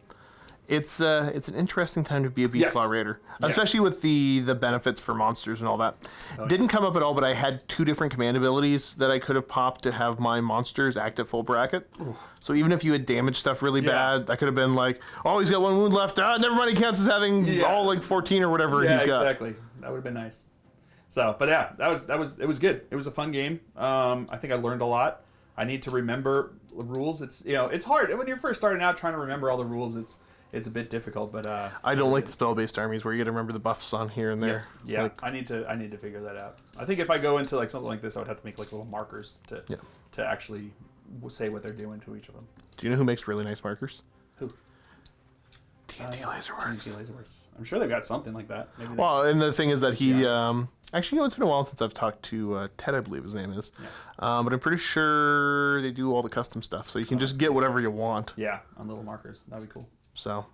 Speaker 1: It's an interesting time to be a Beastclaw Raider,
Speaker 2: Yeah.
Speaker 1: especially with the benefits for monsters and all that. Didn't come up at all, but I had 2 different command abilities that I could have popped to have my monsters act at full bracket. So even if you had damaged stuff really bad, I could have been like, oh, he's got 1 wound left. Never mind, he counts as having all like 14 or whatever he's got.
Speaker 2: Exactly. That would have been nice. So, but yeah, it was good. It was a fun game. I think I learned a lot. I need to remember the rules. It's it's hard when you're first starting out trying to remember all the rules. It's a bit difficult, but
Speaker 1: I don't like the spell-based armies where you got to remember the buffs on here and there.
Speaker 2: Yeah,
Speaker 1: Like,
Speaker 2: I need to figure that out. I think if I go into like something like this, I would have to make like little markers to actually say what they're doing to each of them.
Speaker 1: do you know who makes really nice markers?
Speaker 2: Who?
Speaker 1: TNT Laserworks.
Speaker 2: TNT Laserworks. I'm sure they've got something like that. Maybe.
Speaker 1: Well, and the thing is that he
Speaker 2: Yeah.
Speaker 1: actually, it's been a while since I've talked to Ted, I believe his name is, but I'm pretty sure they do all the custom stuff, so you can just get whatever you want.
Speaker 2: Yeah, on little markers. That'd be cool.
Speaker 1: So,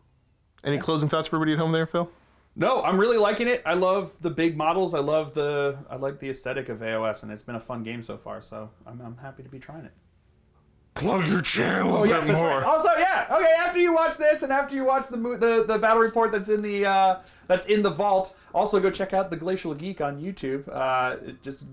Speaker 1: any closing thoughts for everybody at home there, Phil?
Speaker 2: No, I'm really liking it. I love the big models. I like the aesthetic of AOS, and it's been a fun game so far. So I'm happy to be trying it.
Speaker 1: Plug your channel
Speaker 2: Yes, that's right. Also, okay. After you watch this, and after you watch the battle report that's in the vault, also go check out the Glacial Geek on YouTube. Just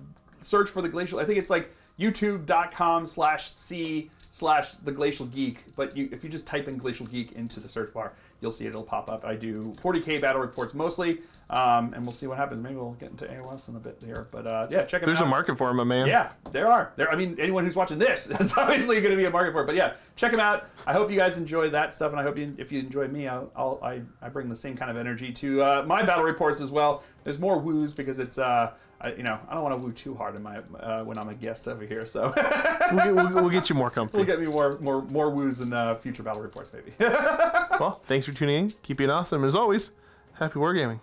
Speaker 2: search for the Glacial. I think it's like youtube.com/c/the Glacial Geek. But if you just type in Glacial Geek into the search bar, you'll see it'll pop up. I do 40K battle reports mostly, and we'll see what happens. Maybe we'll get into AOS in a bit there. But yeah, check it out.
Speaker 1: There's a market for him, my man.
Speaker 2: Yeah, there are. I mean, anyone who's watching this, that's obviously going to be a market for it. But yeah, check them out. I hope you guys enjoy that stuff, and I hope if you enjoy me, I bring the same kind of energy to my battle reports as well. There's more woos because it's I don't want to woo too hard in my when I'm a guest over here. So
Speaker 1: we'll get you more comfy.
Speaker 2: we'll get me more woos in future battle reports, maybe.
Speaker 1: Well, thanks for tuning in. Keep being awesome. As always, happy wargaming.